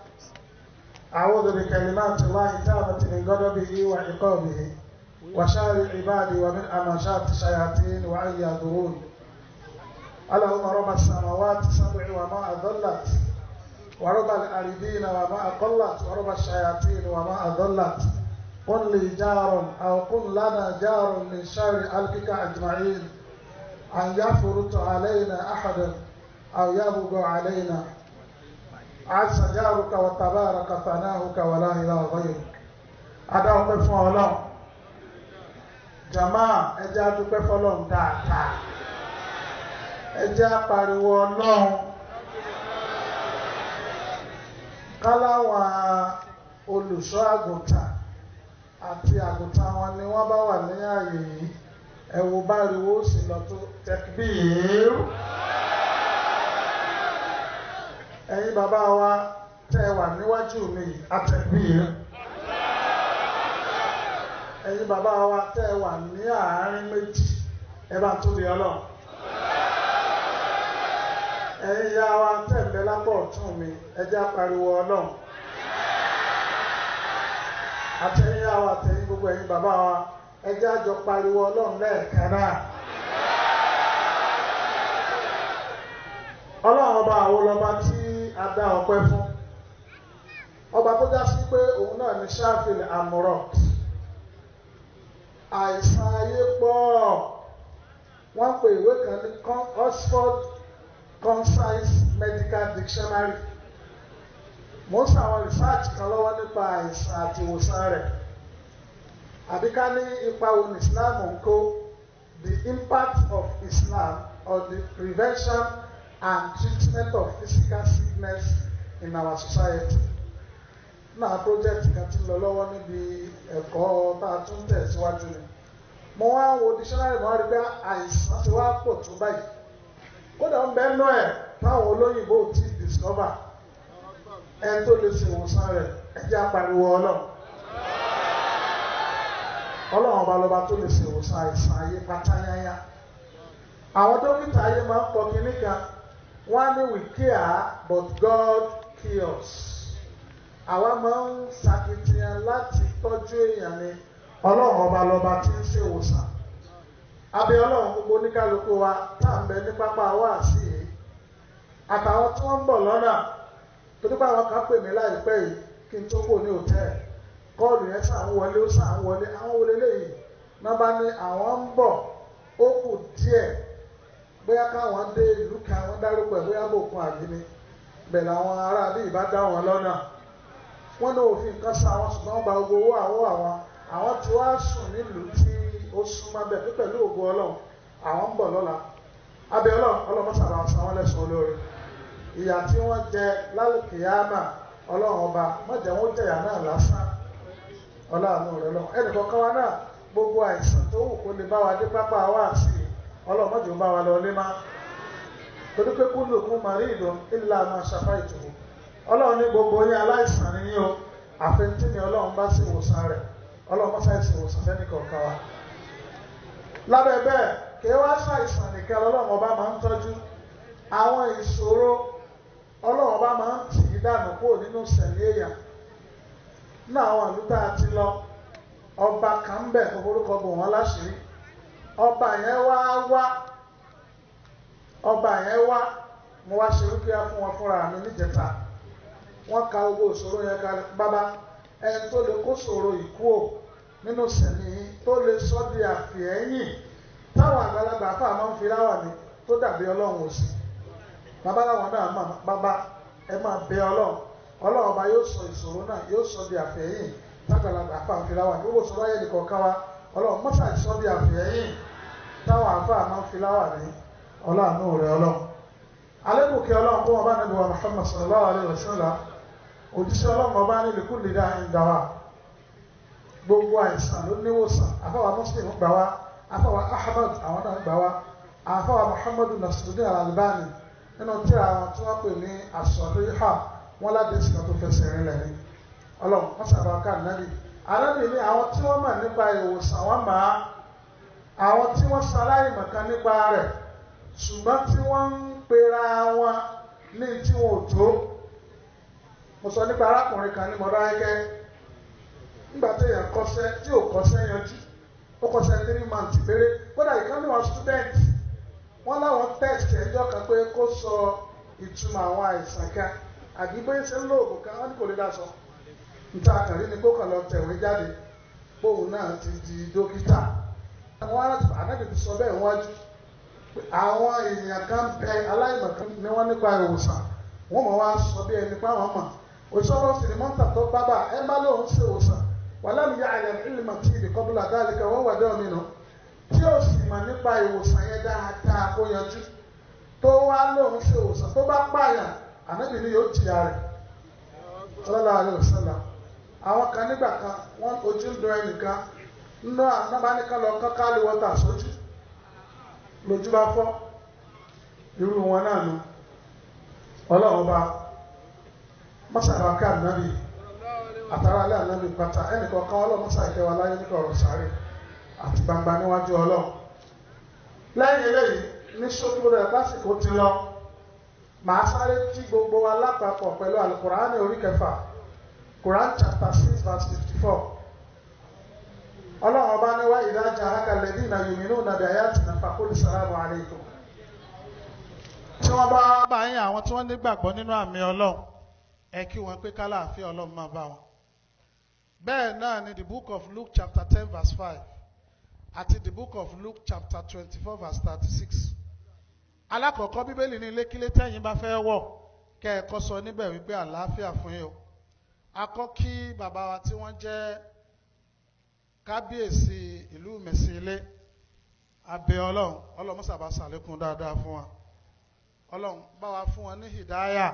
أعوذ بكلمات الله التامة من غضبه وعقابه وشر عبادي ومن أمشات الشياطين وأن يضرون. اللهم رب السماوات السبع وما أضلت ورب الأرضين وما أقلت ورب الشياطين وما أضلت قل لي جار أو قل لنا جار من شر خلقك أجمعين أن يفرط علينا أحد أو يبغى علينا عز جارك وتبارك ثناؤك ولا إله غيرك. أدعو بفضل jama ẹjẹ adúpẹ́ fọ́lọ́run dáadáa ẹjẹ apariwo Ọlọ́run káláwọn olùṣọ́ àgùntàn àti àgùntàn wọn ni wọ́n bá wà ní ààyè yìí ẹwọ báriwo sì lọ tó takbir. ẹ̀yin bàbá wa tẹ́ wà níwájú mi àtakbir. ẹ̀yin bàbá wa tẹ́ wà ní àárín méjì ẹ bá tóbi Ọlọ́run. ẹ̀yin ìyá wa tẹ́ ń bẹ lápò ọ̀tún mi ẹ jẹ́ apariwo Ọlọ́run. àtẹ̀yin ìyá wa àtẹ̀yin gbogbo ẹ̀yin bàbá wa ẹ jẹ́ àjọ pariwo Ọlọ́run lẹ́ẹ̀kan náà. Ọlọ́run ọba àwọn ọlọ́ba tí a dá ọpẹ́ fún ọba tó já sí pé òun náà ní ṣáfìlì àmúrọ̀ àìsàn ayé pọ̀ wọ́n pe ìwé kan ní Oxford Concise Medical Dictionary mo ń ṣàwọn research kan lọ́wọ́ nípa àìsàn àti ìwòsàn rẹ̀ àbí ká ní ipa wo ní Islam ń kó the impact of Islam on the prevention and treatment of physical sickness in our society. Náà project kan ti lọ lọ́wọ́ níbi ẹ̀kọ́ tá a tún tẹ̀síwájú ni. Mo wá wo dictionary mo wá rí pé àìsàn ti wá pọ̀ tó báyìí. Kódà ń bẹ́ẹ̀ nú ẹ̀ táwọn olóyìnbó ti discover ẹni tó lè ṣe ìwòsàn rẹ̀ ẹ̀jẹ̀ apariwo Ọlọ́run. Ọlọ́run ọba lọ́ba tó lè ṣe ìwòsàn àìsàn ayé pátáyáyá. Àwọn dókítà ayé máa ń kọ kínní kan wọ́n ní we care but God cures. Àwa máa ń ṣàkitiyan láti tọ́jú èèyàn ni Ọlọ́run ọba lọ́ba tí ń ṣe ìwòsàn. Abẹ́ Ọlọ́run gbogbo oníkálukú wa tá à ń bẹ ní pápá wáàsí yìí àtàwọn tí wọ́n ń bọ̀ lọ́nà torí pé àwọn kan pè mí láìpẹ́ yìí kí n tó kò ní hòtẹ́ẹ̀lì kọ́ọ̀lù yẹn sàn wọlé ó sàn wọlé àwọn wọlé lẹ́yìn náà bá ní àwọn ń bọ̀ ó kù díẹ̀ bóyá káwọn dé ìlú kan wọ́n dárúkọ ẹ̀ bóyá bòkun àgbìní bẹ́ẹ̀ làwọn ará bí ìbá dá wọn lọ́nà wọ́n ní òfin nǹkan sa àwọn ṣùgbọ́n gba gbogbo owó àwọn tí wàá sùn nílùú tí ó súnmọ́ bẹ́ẹ̀ pẹ̀lú ògo Ọlọ́run àwọn ń bọ̀ lọ́la abẹ́ Ọlọ́run mọ́sàlá ọ̀sán wọn lẹ́sùn olóore ìyà tí wọ́n jẹ lálùkìyámà Ọlọ́run ọba mọ̀jẹ̀ wọn jẹ̀yà náà lásán Ọlọ́run rẹ̀ lọ ẹnìkọ̀ọ̀kan wa náà gbogbo àìsàn tó wù kó lè bá wa dé pápá wáàsí Ọlọ́run mọ̀jẹ̀ ó bá wa lọ lé má torí pé kullukum maridun illa ma shafaytuhu Ọlọ́run ní gbogbo yín aláìsàn ni yín o àfẹ́ntí ni Ọlọ́run bá sí ìwòsàn rẹ̀ Ọlọ́run mọ́sá ìsìn ìwòsàn fẹ́nìkọ̀ọ̀kan wa lábẹ́ bẹ́ẹ̀ kí wá ṣàìsàn nìkan Ọlọ́run ọba máa ń tọ́jú àwọn ìṣòro Ọlọ́run ọba máa ń tì í dànù kúrò nínú sẹ̀lẹ̀ èèyàn ní àwọn ìlú tá a ti lọ ọba kan ń bẹ̀ tó forúkọ bò wọ́n láṣìírí ọba yẹn wá mo wá ṣe rúkìá fún wọn fúnra mi níjẹta wọ́n ka owó ìṣòro yẹn kalẹ̀ bàbá ẹni tó lè kó ṣòro ìkú ò nínú sẹ̀mí tó lè sọ di àfihẹ́yìn táwọn àgbàlagbà fà máa ń fi láwà ní tó dàbí Ọlọ́run òsì bàbá làwọn náà mà bàbá ẹ máa bẹ Ọlọ́run ọba yóò sọ ìṣòro náà yóò sọ di àfihẹ́yìn tágbàlagbà fà ń fi láwà ní gbogbo ìṣòro ayé nìkan ká wa Ọlọ́run mọ́sà ìsọ di àfihẹ́yìn táwọn àfà máa ń fi láwà ní Ọlọ́run rẹ̀ Ọlọ́run alẹ́kùn kí Ọlọ́run kó wọn bá níbi wa Muhammad sallallahu alaihi wasallam òjíṣẹ́ Ọlọ́run ọba ní lèkúlè dá ìdáwà gbogbo àìsàn ló níwòsàn àfáwà Muslim gbà wá àfáwà Ahmad àwọn náà gbà wá àfáwà Muhammadu Nasiruddin Al-Albani nínú tí àwọn tí wọ́n pè ní as-Sahiha wọn láti ìsìnkà tó fẹsẹ̀ rìn lẹ́ni Ọlọ́run wọ́n sábà ká nàbì alábì ní àwọn tí wọ́n mọ̀ nípa ìwòsàn wọn máa àwọn tí wọ́n ṣaláì mọ̀kan nípa rẹ̀ ṣùgbọ́n tí wọ́n ń pera wọn ní tí wọn ò tó mo sọ nípa arákùnrin kan ní Mọdákẹ́kẹ́ nígbà tí èèyàn kọ́ṣẹ́ tí ò kọ́ṣẹ́ yanjú ó kọ́ṣẹ́ 3 months péré kódà ìkànnì wọn student wọ́n láwọn text ẹjọ́ kan pé kó sọ ìtumọ̀ àwọn àìsàn kan àbí bóyá ṣe ń lo oògùn kan wọ́n ní kò lè dá sọ níta àkàrí ni kó kàn lọ tẹ̀wé jáde bóun náà ti di dókítà àwọn aráàlú ti sọ bẹ́ẹ̀ wájú pé àwọn èèyàn kan bẹ aláìmọ̀kan ni wọ́n nípa ìwòsàn wọ́n mọ̀ wá sọ bí ẹni pé àwọn mọ̀ òṣìṣẹ́ ọ̀sìn mọ́tà tó bábà ẹ bá lóun ṣe ìwòsàn wàlám ya'lam ilma tibi qabla dhalika wa huwa domino tí ó sì mọ̀ nípa ìwòsàn yẹn dáadáa kó yanjú tó wá lóun ṣe ìwòsàn tó bá pààyàn ànábì ni yóò jìyà rẹ̀ sallallahu alaihi wasallam àwọn kan nígbà kan wọ́n ojú ń dun ẹnìkan nínú ànábáníkan lọ kán káàlì wọ́tà sójú lójú bá fọ́ irú wọn náà nu Ọlọ́run bá mọ́sàbáká ànábì àtàrà alẹ́ ànábì pátá ẹnìkọ̀ọ̀kan Ọlọ́run mọ́sà ìkẹwà láyé nípa ọ̀rọ̀ sáré àti gbangba níwájú Ọlọ́run lẹ́yìn eléyìí ní ṣókú rẹ̀ lásìkò ti lọ màá sáré tí gbogbo wa lápapọ̀ pẹ̀lú Al-Qur'ani orí 6 Quran chapter 6 verse 54 Ọlọ́run ọba ní wá idha ja'aka alladhina yu'minuna bi ayatina faqul salamu alaykum tí wọ́n bá yín àwọn tí wọ́n nígbàgbọ́ nínú àmì Ọlọ́run ẹ kí wọn pé kálàáfíà Ọlọ́run máa bá wọn bẹ́ẹ̀ náà ni the book of Luke chapter 10 verse 5 àti the book of Luke chapter 24 verse 36. alákọ̀ọ́kọ́ bíbélì ní ilékílé tẹ́yìn bá fẹ́ wọ̀ kẹ́ ẹ kọ́ sọ níbẹ̀ wípé àlàáfíà fún yín o. akọ́ kí bàbá wa tí wọ́n jẹ́ kábíyèsí ìlú Mẹ̀sílẹ̀ abẹ́ ọlọ́run mọ́sàbá sàlékún dáadáa fún wa. ọlọ́run bá wa fún wọn ní hìdáyà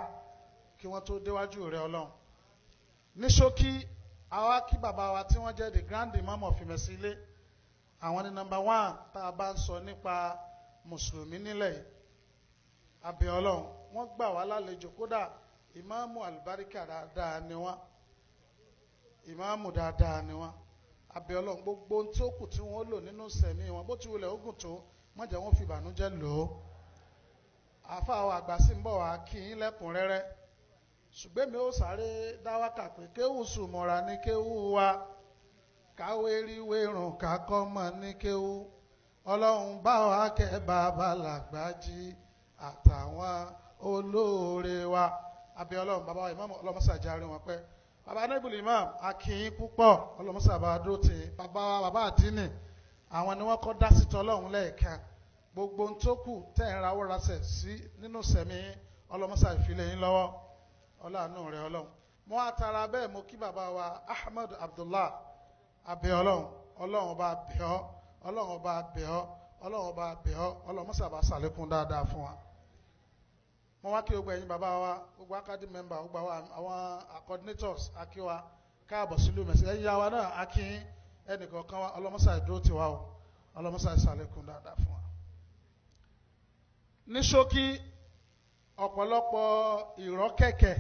kí wọ́n tó déwájú rẹ̀ ọlọ́run. ní ṣókí àwa kí bàbá wa tí wọ́n jẹ́ the grand imam of Mẹ̀sílẹ̀ àwọn ni number 1 tá a bá ń sọ nípa mùsùlùmí nílẹ̀ yìí. abẹ́ ọlọ́run wọ́n gbà wá lálejò kódà ìmáàmù àlùbáríkà dáadáa ni wọ́n ìmáàmù dáadáa ni wọ́n. abẹ́ ọlọ́run gbogbo ohun tí ó kù tí wọ́n lò nínú sẹ̀mí wọn bó ti wulẹ̀ ogun tó wọ́n jẹ́ wọ́n fi ìbànújẹ́ lò ó. àfa àwọn àgbà sì ń bọ̀ wá kí yín lẹ́kùnrẹ́rẹ́ ṣùgbọ́n mi ó sáré dáwàkà pé kéwù sùmọ̀ra ní kéwù wa káwé ríwé rùn kákọ́ mọ̀ ní kéwù ọlọ́run bá wa kẹ́ bàbá Làgbájí àtàwọn olóore wa. abẹ́ ọlọ́run bàbá wa ìmáàmù ọlọ́mọsàjáre wọn pẹ́ bàbá anẹ́bùlì imam akínyín púpọ̀ ọlọ́mọsàbà dúró tì í bàbá àdínì àwọn ni wọ́n kọ́ dá sí tọ́lọ́run lẹ́ẹ̀kan gbogbo ohun tó kù tẹ́ ẹ̀ ń rawọ́ rasẹ̀ sí nínú sẹ̀mí ọlọ́mọsà ìfilẹ̀ yín lọ́wọ́ ọlọ́àánú rẹ̀ ọlọ́run. mo wá tara bẹ́ẹ̀ mo kí bàbá wa Ahmed Abdullah abẹ́ ọlọ́run ọba bẹ̀ ọ́ ọlọ́run ọba bẹ̀ ọ́ ọlọ́run ọba bẹ̀ ọ́ ọlọ́mọsàbà sàlékún dáadáa fún wa. mo wá kí gbogbo ẹ̀yin bàbá wa gbogbo academy member gbogbo àwọn coordinators akí wa káàbọ̀ sílùú Mẹ̀sílẹ̀ ẹ̀yin yàwá náà akí ẹnìkọ̀ọ̀kan wa ọlọ́mọsà ìdúró tiwa o ọlọ́mọsà ìsàlékún dáadáa fún wa. ní ṣókí ọ̀pọ̀lọpọ̀ ìrọ́kẹ̀kẹ̀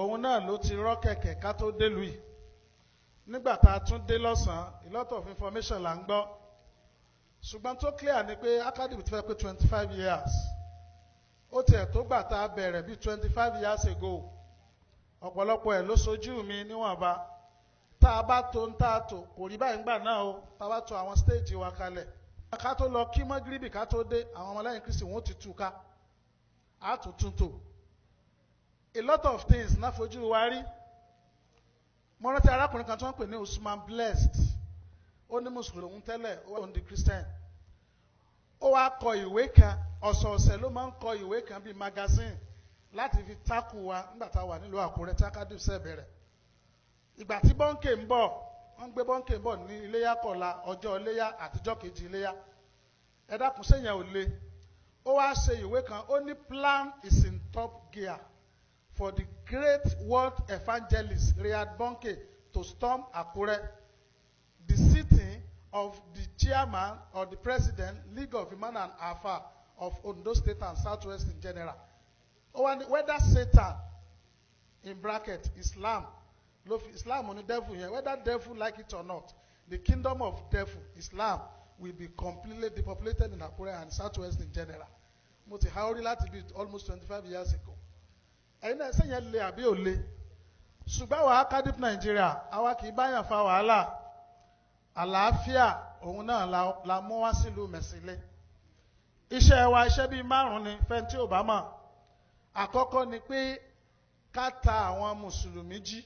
òun náà ló ti rọ́kẹ̀kẹ̀ ká tó délùú yìí. nígbà tá a tún dé lọ́sàn-án a lot of information là ń gbọ́ ṣùgbọ́n tó clear ni pé academy ti fẹ́ pé 25 years ó tiẹ̀ tó gbà tá a bẹ̀rẹ̀ bí 25 years ago ọ̀pọ̀lọpọ̀ ẹ̀ ló sojú mi níwọ̀nba tá a bá tó ń tá a tò kò rí báyìí ńgbà náà o tá a bá tó àwọn stage wa kalẹ̀ ká tó lọ kí mọ́gíríbì ká tó dé àwọn ọmọlẹ́yìn Kristi wọn ó ti tú ká á tún tún tò a lot of things náà fojú wa rí. mo rántí arákùnrin kan tí wọ́n pè ní Usman Blessed ó ní mùsùlùmí tẹ́lẹ̀ ó wà ní Christian ó wá kọ ìwé kan ọ̀sọ̀ọ̀sẹ̀ ló máa ń kọ ìwé kan bíi magazine láti fi tákù wa nígbà tá a wà nílùú Àkúrẹ́ tí akadé ṣe bẹ̀rẹ̀. ìgbà tí bọ́ǹkè ń bọ̀ wọ́n gbé bọ́ǹkè ń bọ̀ ní iléyà kọ̀la ọjọ́ iléyà àtijọ́ kejì iléyà ẹ dákun sẹ́yìn ò le ó wá ṣe ìwé kan ó ní plan is in top gear for the great world evangelist Riyad Bonke to storm Akure, the sitting of the chairman or the president, League of Imam and Afa of Ondo State and Southwest in general. Whether Satan, in bracket, Islam on the devil here, whether devil like it or not, the kingdom of devil, Islam, will be completely depopulated in Akure and Southwest in general. Moti haori láti be almost 25 years ago. Ẹ̀yin náà sẹ́yìn lè àbí ò le. Ṣùgbọ́n àwọn academic Nigeria, àwa kì í báyàn fa wàhálà. Àlàáfíà òun náà la mú wá sílùú Mẹ̀sílẹ̀. Iṣẹ́ wa iṣẹ́ bíi 5 ni fẹ́ntì Obama. Àkọ́kọ́ ni pé ká ta àwọn Mùsùlùmí jí.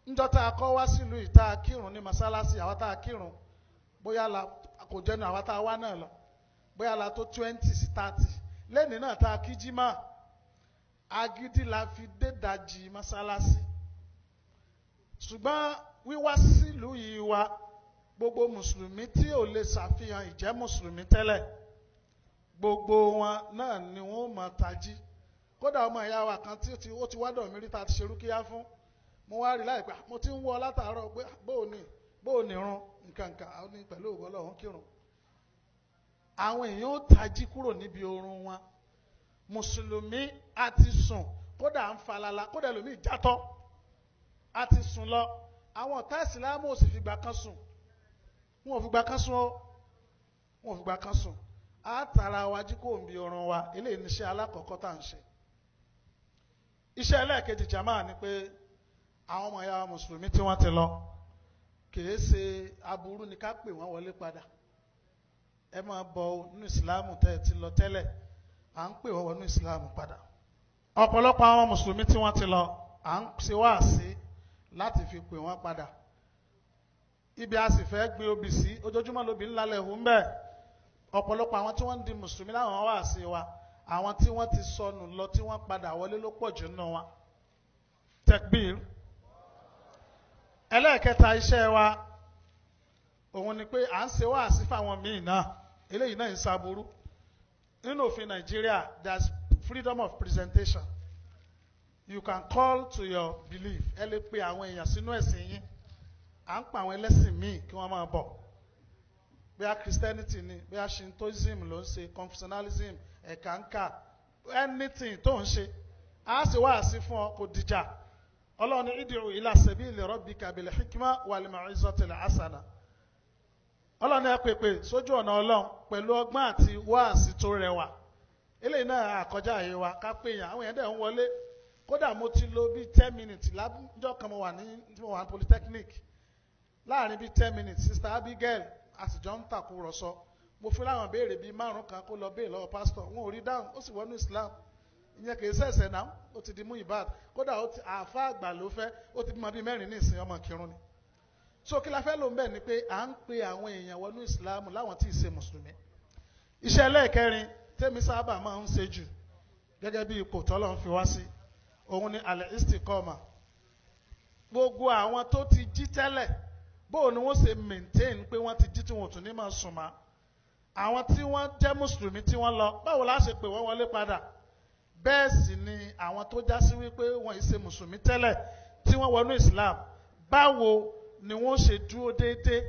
Níjọ́ tá a kọ́ wá sílùú ìta kírun ní mọ́sálásí àwa tá a kírun. Bóyá la kò jẹ́nu àwa tá a wá náà lọ. Bóyá la tó 20 sí 30. Lẹ́ni náà tá a kí jímà. Agídí la fi dé dajì mọ́sálásí. Ṣùgbọ́n wíwá sílùú yìí wa gbogbo Mùsùlùmí tí ò lè ṣàfihàn ìjẹ́ Mùsùlùmí tẹ́lẹ̀. Gbogbo wọn náà ni wọ́n mọ̀ tají. Kódà ọmọ ìyá wa kan tí ó ti wádọ̀ mi rí ta ti ṣerú kíyá fún. Mo wá rí láìpẹ́ mo ti ń wọ látàárọ̀ pé bóò ní run nǹkan àwọn ní pẹ̀lú ògo Ọlọ́run kírun. Àwọn èèyàn ó tají kúrò níbi oorun wọn. Mùsùlùmí a ti sùn kódà ń falala kódà lómi ìjátọ́ a ti sùn lọ. Àwọn ọ̀tá ìsìlámù ò sì fìgbà kan sùn. Wọn ò fìgbà kan sùn ó. Wọn ò fìgbà kan sùn. A tara wa jí kò ń bi oorun wa eléyìí ní iṣẹ́ alákọ̀ọ́kọ́ tá à ń ṣe. Iṣẹ́ ẹlẹ́ẹ̀kejì jàmáà ni pé àwọn ọmọ ìyá Mùsùlùmí tí wọ́n ti lọ kìí ṣe aburú ni ká pè wọ́n wọlé padà. Ẹ máa bọ̀ nínú ìsìlámù tẹ́ ẹ ti lọ tẹ́lẹ̀ à ń pè wọ́n wọnú ìsìlámù padà. Ọ̀pọ̀lọpọ̀ àwọn Mùsùlùmí tí wọ́n ti lọ à ń ṣe wáàsí láti fi pè wọ́n padà. Ibi a sì fẹ́ gbé obì sí ojoojúmọ́ lóbi ńlá lẹ́hùn bẹ́ẹ̀. Ọ̀pọ̀lọpọ̀ àwọn tí wọ́n ń di mùsùlùmí láwọn wá sí wa, àwọn tí wọ́n ti sọnù lọ tí wọ́n padà wọlé ló pọ̀ jù nínú wọn. Tekbir. Ẹlẹ́ẹ̀kẹta iṣẹ́ wa òun ni pé à ń ṣe wáàsí fáwọn míì náà. Eléyìí náà ń ṣàbúrú. Nínú òfin Nàìjíríà, there's freedom of presentation. You can call to your belief. Ẹ lè pe àwọn èèyàn sínú ẹ̀sìn yín. À ń pa àwọn ẹlẹ́sìn míì kí wọ́n máa bọ̀. Bóyá Christianity ni, bóyá Shintoism ló ń ṣe, Confucianism, ẹ̀kánkà, anything tó ń ṣe. A sì wáàsí fún ọ kò dìjà. Ọlọ́run ní id'u ila sabili rabbika bil hikma wal mau'izatil hasana. Ọlọ́run ẹ pèpè sójú ọ̀nà Ọlọ́run pẹ̀lú ọgbọ́n àti wáàsí tó rẹwà. Eléyìí náà àkọjá àyè wa ká pé yàn àwọn èèyàn dẹ̀ ń wọlé. Kódà mo ti lò bíi 10 minutes lájọ́ kan mo wà ní polytechnic. Láàrin bíi 10 minutes, Sister Abigail àsìjọ ń tàkúrọ̀sọ. Mo fi láwọn béèrè bíi 5 kan kó lọ béèrè lọ́wọ́ pásítọ̀. Wọn ò rí dáhùn, ó sì wọnú Islam. Ìyẹn kì í ṣẹ̀ṣẹ̀ náà, ó ti di mú ìbáàd. Kódà àáfà àgbà ló fẹ́, ó ti bímọ bíi 4 ní ìsìn ọmọ kírun ni. So kí la fẹ́ lò ń bẹ̀ ni pé à ń pe àwọn èèyàn wọnú Islam láwọn tí ì ṣe mùsùlùmí. Iṣẹ́ ẹlẹ́ẹ̀kẹrin tẹ́mi sábà máa ń ṣe jù gẹ́gẹ́ bí ipò tọ́lọ́run fi wá sí òun ni al-istiqama. Gbogbo àwọn tó ti jí tẹ́lẹ̀ bóò ni wọ́n ṣe maintain pé wọ́n ti jí tí wọ́n tún ní máa sùn mọ́. Àwọn tí wọ́n jẹ́ mùsùlùmí tí wọ́n lọ báwo la ṣe pè wọ́n wọlé padà. Bẹ́ẹ̀ sì ni àwọn tó já sí wípé wọ́n ṣe mùsùlùmí tẹ́lẹ̀ tí wọ́n wọnú Islam báwo ni wọ́n ṣe dúró déédéé.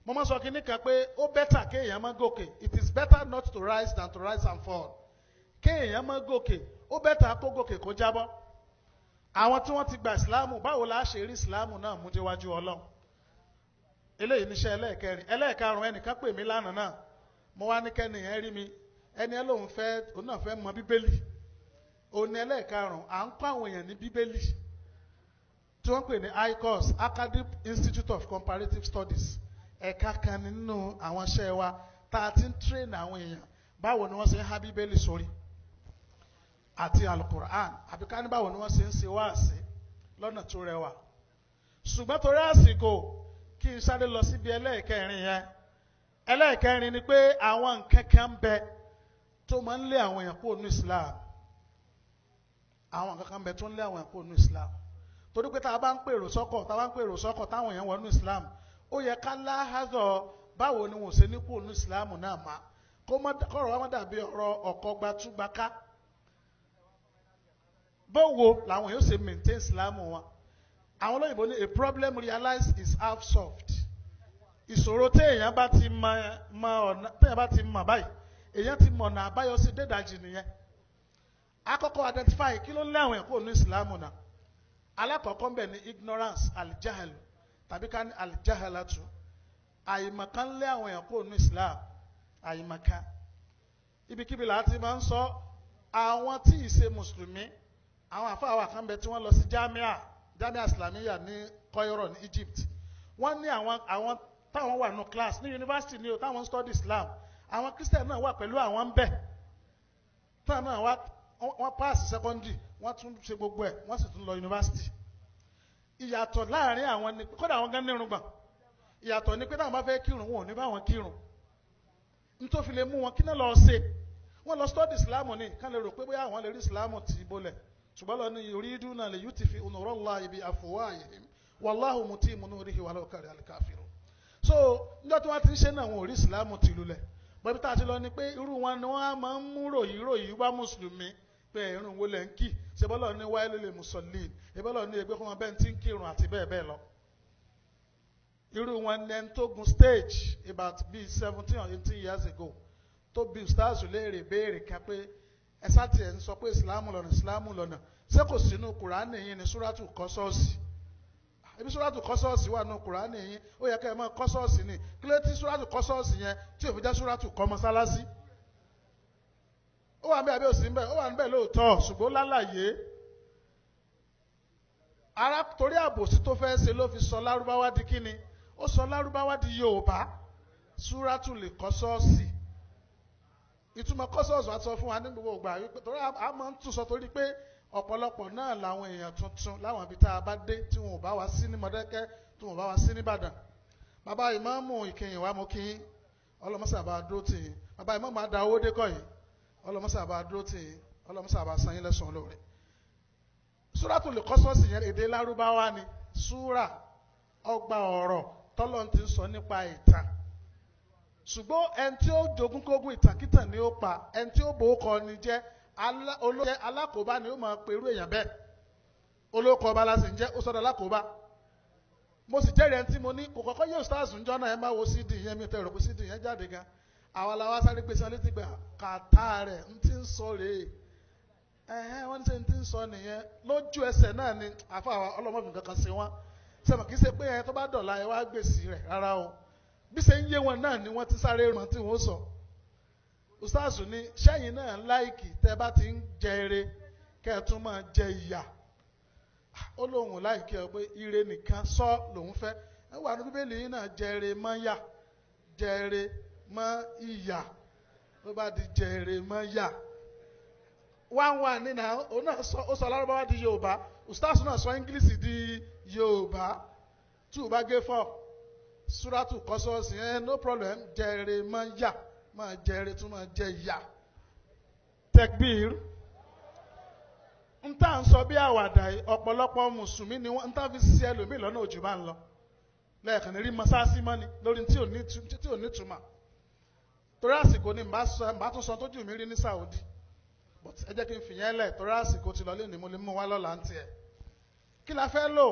Mo máa sọ kí ní kan pé ó bẹ́tà kéèyàn má gòkè. It is better not to rise than to rise and fall. Kéèyàn má gòkè ó bẹ́tà kó gòkè kó jábọ́. Àwọn tí wọ́n ti gba ìsìláàmù báwo la ṣe rí ìsìláàmù náà mú déwájú Ọlọ́run. Eléyìí níṣẹ́ ẹlẹ́ẹ̀kẹrin. Ẹlẹ́ẹ̀karùn-ún ẹnìkan pè mí lánàá náà. Mo wá ní kẹ́nìyàn rí mi. Ẹni ẹ lóun fẹ́ òun náà fẹ́ mọ Bíbélì. Òun ni ẹlẹ́ẹ̀karùn-ún à ń kọ́ àwọn èèyàn ní Bíbélì. Tí wọ́n pè ní ICOS, Academic Institute of Comparative Studies. Ẹ̀ka kan nínú àwọn iṣẹ́ wa tá a ti ń train àwọn èèyàn báwo ni wọ́n ṣe ń há Bíbélì sórí àti Al-Qur'an àbí ká ní báwo ni wọ́n ṣe ń ṣe wáàsí lọ́nà tó rẹwà. Ṣùgbọ́n torí àsìkò kí n sáré lọ síbi ẹlẹ́ẹ̀kẹrin yẹn. Ẹlẹ́ẹ̀kẹrin ni pé àwọn nǹkan kan ń bẹ tó máa ń lé àwọn èèyàn kúrò ní Islam. Àwọn nǹkan kan ń bẹ tó ń lé àwọn èèyàn kúrò ní Islam. Torí pé tá a bá ń pèrò sọ́kọ̀ táwọn èèyàn wọnú Islam, ó yẹ ká láhàzọ̀ báwo ni wọ́n ṣe ní kúrò ní Islam náà má. Kọ́rọ̀ wa má dàbí ọ̀rọ̀ ọ̀kọ́ gbatúgbaká. Báwo làwọn yóò ṣe maintain Islam wọn? Àwọn olóyìnbó ní a problem realized is half solved. Ìṣòro téèyàn bá ti mọ̀ báyìí, èèyàn ti mọ̀ ọ̀nà àbáyọ sí dédàjì nìyẹn. Àkọ́kọ́ identify kí ló ń lé àwọn ẹ̀kọ́ ní Islam náà. Alákọ̀ọ́kọ́ ń bẹ ní ignorance al-jahl tàbí ká ní al-jahalatu. Àìmọ̀kan lé àwọn ẹ̀kọ́ ní Islam. Àìmọ̀kan. Ibikíbi láti máa ń sọ àwọn tí ì ṣe mùsùlùmí, àwọn àfáà kan bẹ tí wọ́n lọ sí Jamia Islamiyya ní Cairo ní Egypt. Wọ́n ní àwọn táwọn wà ní class ní university ní o táwọn study Islam. Àwọn Christian náà wà pẹ̀lú àwọn ń bẹ. Táwọn náà wọ́n pass secondary, wọ́n tún ṣe gbogbo ẹ̀, wọ́n sì tún lọ university. Ìyàtọ̀ láàrin àwọn ni kódà àwọn gan nírùngbọ̀n. Ìyàtọ̀ ni pé táwọn bá fẹ́ kírun wọn ò ní bá wọn kírun. Nítorí fi lè mú wọn kí náà lọ ṣe. Wọ́n lọ study Islam ní kán lè rò pé bóyá àwọn lè rí Islam tì bolẹ̀. Ṣùgbọ́n lọ ní yuriduna li yutfi'u nurallahi bi afwahihim wallahu mutimmu nurihi walau kariha al-kafirun. So níjọ́ tí wọ́n ti ń ṣe náà wọn ò rí Islam tì lulẹ̀. Bọ́bí tá a ti lọ ni pé irú wọn ni wọ́n á máa ń mú ròyìn wá mùsùlùmí pé ìrun wo lẹ̀ ń kì. Ṣé bọ́lọ̀ ní wailul lil musallin, ìbọ́lọ̀ ní ẹgbẹ́ fún wọn bẹ́ẹ̀ tí ń kírun àti bẹ́ẹ̀ bẹ́ẹ̀ lọ. Irú wọn ní ẹni tó gun stage about bíi 17 or 18 years ago tó bí ustaz léèrè béèrè kan pé ẹ̀sà tiẹ̀ ń sọ pé ìsìlámù lọ́nà ṣé kò sínú Kùránì yín ní súrátù Kọ́sọ́ọ̀sì. Ibi súrátù Kọ́sọ́ọ̀sì wà nínú Kùránì yín, ó yẹ kẹ́ ẹ mọ̀ Kọ́sọ́ọ̀sì ni. Kí ló tí súrátù Kọ́sọ́ọ̀sì yẹn tí ò fi jẹ́ súrátù kọ́ mọ́sálásí? Ó wà níbẹ̀ àbí òsì níbẹ̀? Ó wà níbẹ̀ lóòótọ́ ṣùgbọ́n lálàyé. Torí àbòsí tó fẹ́ ṣe ló fi sọ Lárúbáwá di kíni? Ó sọ Lárúbáwá di Yorùbá. Súrátù lè Kọ́sọ́ọ̀sì. Ìtumọ̀ Kọ́sọ́ọ̀sì wa sọ fún wa ní gbogbo ìgbà torí a máa ń tún sọ torí pé ọ̀pọ̀lọpọ̀ náà làwọn èèyàn tuntun láwọn ibi tá a bá dé tí wọn ò bá wá sí ní Mọ̀dákẹ́kẹ́ tí wọn ò bá wá sí ní Ìbàdàn. Bàbá ìmáàmù Ìkẹyìn wa mo kí yín, ọlọ́mọsà bá dúró tì yín. Bàbá ìmáàmù Adáwódé kọ́ yìí, ọlọ́mọsà bá dúró tì yín, ọlọ́mọsà bá san yín lẹ́san lóore. Súratul Qasas yẹn èdè Lárúbáwá ni, súrà ọgbà ọ̀rọ̀ tọ́lọ́n ti ń sọ nípa ìtàn. Ṣùgbọ́n ẹni tí ó jogún kógún ìtàkìtàn ni ó pa, ẹni tí ó bò ó kọ ni jẹ́ olóyè alákòóbá ni ó máa pe irú èèyàn bẹ́ẹ̀. Olóko ọba la sì ń jẹ́ ó sọ́dọ̀ alákòóbá. Mo sì jẹ́rìí ẹni tí mo ní kò kọ́kọ́ yóò stars ń jọ́nà ẹ máa wo CD yẹn mi tẹ̀rọ pé CD yẹn jáde gan. Àwa la wá sáré gbèsè létí gbà kàtá rẹ̀ ń ti ń sọ rèé. Wọ́n ní sẹ́ ń ti ń sọ nìyẹn lójú ẹsẹ̀ náà ni àfa ọlọ́mọbìnrin kankan sí wọn. Sẹ́mi kì í ṣe pé ẹ tó bá dọ̀la ẹ wá gbèsè rẹ̀ rárá o. Bí ṣe ń yé wọn náà ni wọ́n ti sáré ràn tí wọ́n sọ. Ustaz ní sẹ́yìn náà láìkì tẹ́ bá ti ń jẹ eré kẹ́ ẹ tún máa jẹ ìyà. Ó lóun láìkí ọ pé ire nìkan sọ lòun fẹ́. Ẹ wà ní Bíbélì yìí náà jẹrè mọ́ yà, jẹrè mọ́ ìyà, ló bá di jẹrè mọ́ yà. Wá nínú òun náà ó sọ Lárúbáwá di Yorùbá, Ustaz náà sọ English di Yorùbá. 2 bá gé 4, Súratul Qasas yẹn no problem, jẹrè mọ́ yà, máa jẹrè tún máa jẹ ìyà. Tekbir. N tá ń sọ bí àwàdà yìí ọ̀pọ̀lọpọ̀ mùsùlùmí ni wọ́n ń tá fi ṣiṣẹ́ ẹlòmíì lọ́nà òjò bá ń lọ lẹ́ẹ̀kan rí mọ́sáàsì mọ́ni lórí tí ò ní túmọ̀ torí àsìkò ni mbà tún sọ tójú mi rí ní Saudi but ẹ jẹ́ kí n fìyẹn lẹ̀ torí àsìkò ti lọ lé ní mo lè mú wá lọ́la ń tiẹ̀. Kí la fẹ́ lò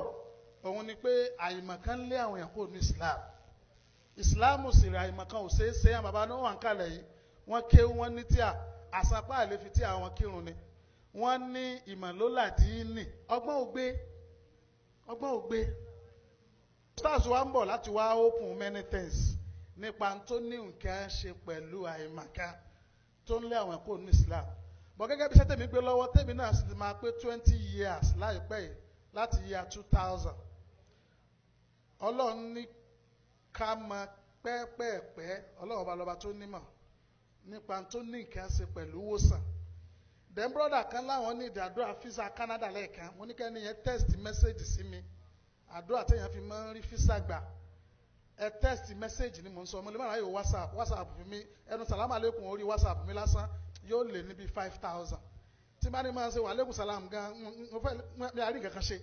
òun ni pé àìmọ̀kan lé àwọn èèyàn kò ní Islam sì rẹ̀ àìmọ̀kan ò ṣeé ṣe àwọn bàbá náà wà ń kalẹ̀ yìí wọ́n kéwú wọn ní tíà àsapá àlefi tí àwọn kírun ni. Wọ́n ní ìmọ̀lólàdíìnì ọgbọ́n ògbé. Stars wa ń bọ̀ láti wá open many things nípa tó ní nǹkan ṣe pẹ̀lú àìmọ̀kan tó ń lé àwọn ẹ̀kọ́ ní Islam. Bọ̀ gẹ́gẹ́ bí iṣẹ́ tèmi gbé lọ́wọ́ tèmi náà sì ti máa pé 20 years láìpẹ́ yìí láti year 2000. Ọlọ́run ní ká mọ pẹ́ẹ́pẹ́ẹ́pẹ́ Ọlọ́run ọba lọ́ba tó nímọ̀ nípa tó ní nǹkan ṣe pẹ̀lú wòsàn. Then brother kan láwọn ní ìdàdúrà fisa Canada lẹ́ẹ̀kan mo ní kẹ́ni yẹn text message sí mi àdúrà téèyàn fi máa ń rí fisa gbà ẹ text message ni mo ń sọ mo lè má ráyè WhatsApp fún mi ẹnu sàlámà lẹ́kùn orí WhatsApp mi lásán yóò lé níbi 5,000 tí bá ní máa ń ṣe wà lẹ́kùn sàlámù gan mo fẹ́ mi àrí nǹkan kan ṣe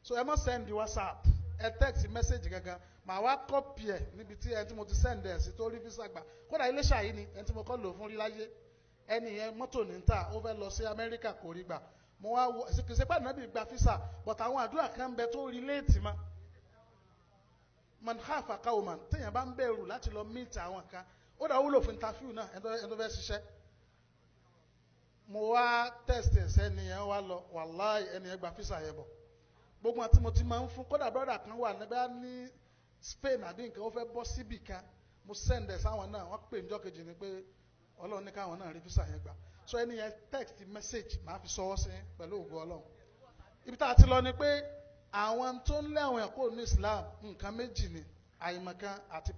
so ẹ má send WhatsApp ẹ text message gangan màá wá copy ẹ níbi tí ẹni tí mo ti send ẹ sí tó rí fisa gbà kódà Iléṣà yìí ni ẹni tí mo kọ́ lò fún rí láyé ẹni yẹn mọ́tò ní ta ó fẹ́ lọ sí Amẹ́ríkà kò rí gbà mo wá wo ìsèpá nàbí gba fisa but àwọn àdúrà kan bẹ tó relate ma man hafa qawman téèyàn bá ń bẹ̀rù láti lọ meet àwọn kan ó dà wúlò fún interview náà ẹni tó fẹ́ ṣiṣẹ́ mo wá test ẹsẹ̀ ẹni yẹn wá lọ wàláì ẹni yẹn gba fisa yẹn bọ̀ gbogbo àti mo ti máa ń fún kódà brother kan wà níbẹ̀ ní Spain àbí nǹkan ó fẹ́ bọ́ síbì kan mo send ẹ̀ sáwọn náà wọ́n pè níjọ́ kejì ni pé Ọlọ́run ní káwọn náà rí fisa yẹn gbà so ẹni yẹn text message máa fi sọwọ́ sí pẹ̀lú ògo Ọlọ́run ibi tá a ti lọ ni pé àwọn tó ń lé àwọn ẹ̀kọ́ ní Islam nǹkan méjì ni àìmọ̀kan àti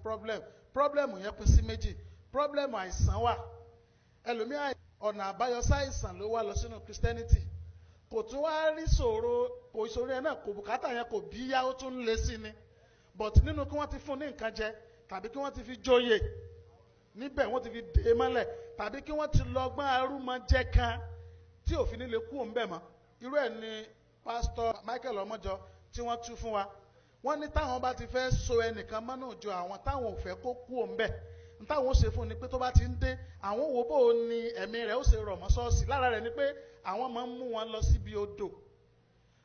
problem yẹn pín sí méjì problem àìsàn wà ẹlòmíà ọ̀nà àbáyọ sáìsàn ló wá lọ sínú Christianity kò tún wá rí ìṣòro yẹn náà kò bùkátà yẹn kò bí yá ó tún lé sí ni but nínú kí wọ́n ti fún ní nǹkan jẹ tàbí kí wọ́n ti fi jóyè níbẹ̀ wọ́n ti fi dè mọ́lẹ̀ tàbí kí wọ́n ti lọ́gbọ́n arúmọjẹ́ kan tí òfin nílé kú òun bẹ̀ mọ́ irú ẹ̀ ni Pastor Michael Ọmọjọ tí wọ́n tú fún wa wọ́n ní táwọn bá ti fẹ́ so ẹnìkan mọ́nà òjò àwọn táwọn ò fẹ́ kó kú òun bẹ̀ táwọn ó ṣe fún ni pé tó bá ti ń dé àwọn wo bó ni ẹ̀mí rẹ̀ ó ṣe rọ̀ mọ́ ṣọ́ọ̀ṣì lára rẹ̀ ni pé àwọn máa ń mú wọn lọ síbi odò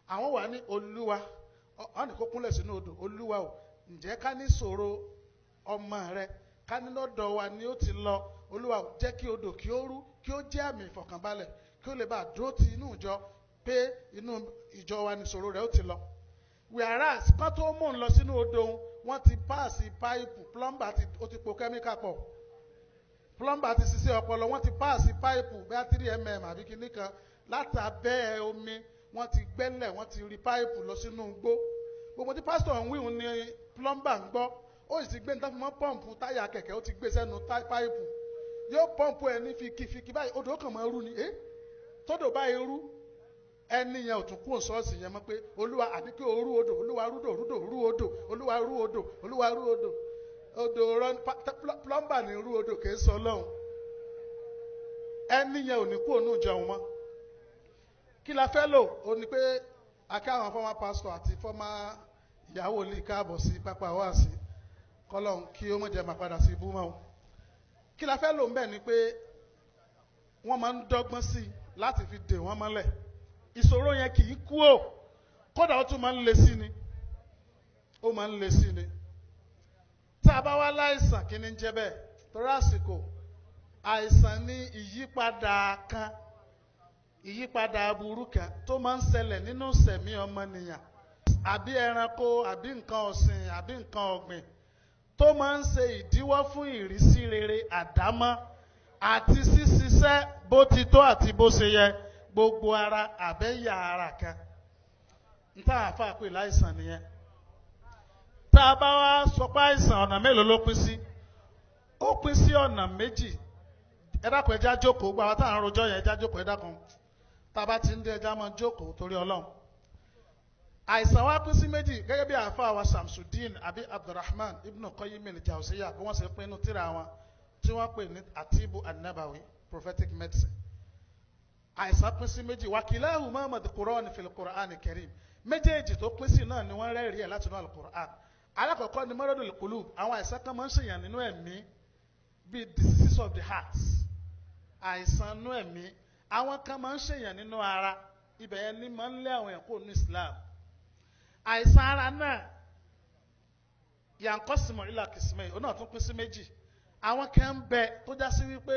àwọn wà ní Olúwa wọ́n ní kó kúnlẹ̀ sínú odò Olúwa o ǹjẹ́ ká ní ṣòro ọmọ rẹ̀ ká ní lọ́dọ̀ wa ni ó ti lọ Olúwa jẹ́ kí odò kí ó rú kí ó jẹ́ àmì ìfọ̀kànbalẹ̀ kí ó lè bá dúró ti inú ìjọ pé inú ìjọ wa ni ìṣòro rẹ̀ ó ti lọ. Whereas kán tó mú un lọ sínú odò wọ́n ti páàsì páìpù plumber ó ti po kẹ́míkà pọ̀ plumber ti ṣiṣẹ́ ọpọlọ wọ́n ti páàsì páìpù bẹ́ẹ̀ 3mm àbí kíní kan látàbẹ́ omi wọ́n ti gbẹ́lẹ̀ wọ́n ti rí páìpù lọ sínú igbó gbogbo tí pásítọ̀ ń wíhun ni plumber ń gbọ́ ó sì ti gbé ní táfùmọ́ pọ́ǹpù táyà kẹ̀kẹ́ ó ti gbé sẹ́nu páìpù yóò pọ́ǹpù ẹ̀ ní fikifiki báyìí odò kan máa rú ni tódò báyìí rú ẹni yẹn ò tún kú ṣọ́ọ̀ṣì yẹn mọ́ pé olúwa àbí kí orú odò olúwa rúdò rú odò olúwa rú odò olúwa rú odò odò rán plumber ní rú odò kìí sọ lọ́hùn ẹni yẹn ò ní kú òun jẹun mọ́ kí la fẹ́ lò ó ní pé aká àwọn former pastor àti former ìyàwó lè káàbọ̀ sí pápá wáàsí kọ́lọ́hún kí ó mọ̀ jẹ́ máa padà sí ibú mọ́ o kí la fẹ́ lò ń bẹ̀ ni pé wọ́n máa ń dọ́gbọ́n sí i láti fi dè wọ́n mọ́lẹ̀ ìṣòro yẹn kì í kú o kódà ó tún máa ń le sí ni ó máa ń le sí ni tá a bá wá láìsàn kí ni ń jẹ́ bẹ́ẹ̀ torí àsìkò àìsàn ní ìyípadà kan ìyípadà aburú kan tó máa ń ṣẹlẹ̀ nínú sẹ̀mí ọmọnìyàn àbí ẹranko àbí nǹkan ọ̀sìn àbí nǹkan ọ̀gbìn tó máa ń ṣe ìdíwọ́ fún ìrísí rere àdámọ́ àti ṣíṣiṣẹ́ bó ti tó àti bó ṣe yẹ gbogbo ara àbẹ́yà ara kan n tá àfa pè láìsàn nìyẹn tá a bá wá sọ pé àìsàn ọ̀nà mélòó ló pín sí ó pín sí ọ̀nà méjì ẹ dákun ẹja jókòó gbà wá tá à ń rojọ́ yẹn ẹja jókòó ẹ dákun tá a bá ti ń dé ẹja máa jókòó torí Ọlọ́run àìsàn wa pín sí méjì gẹ́gẹ́ bí àfa wa Shamsuddin àbí Abdulrahman ibn Qayyim al-Jawziyya bí wọ́n ṣe pinnu tírà wọn tí wọ́n pè ní Atibu an-Nabawi prophetic medicine àìsàn pín sí méjì wakilahuma madhkurani fil Qur'an al-Karim méjèèjì tó pín sí náà ni wọ́n rẹ́rìí ẹ̀ láti inú al-Qur'an alákọ̀ọ́kọ́ ni maradul qulub àwọn àìsàn kan máa ń ṣèyàn nínú ẹ̀mí bíi diseases of the heart àìsàn nínú ẹ̀mí àwọn kan máa ń ṣèyàn nínú ara ibẹ̀ yẹn ni máa ń lé àwọn ẹ̀kọ́ ní Islam àìsàn ara náà yankosimu ila kismei ó náà tún pín sí méjì àwọn kan ń bẹ tó já sí wípé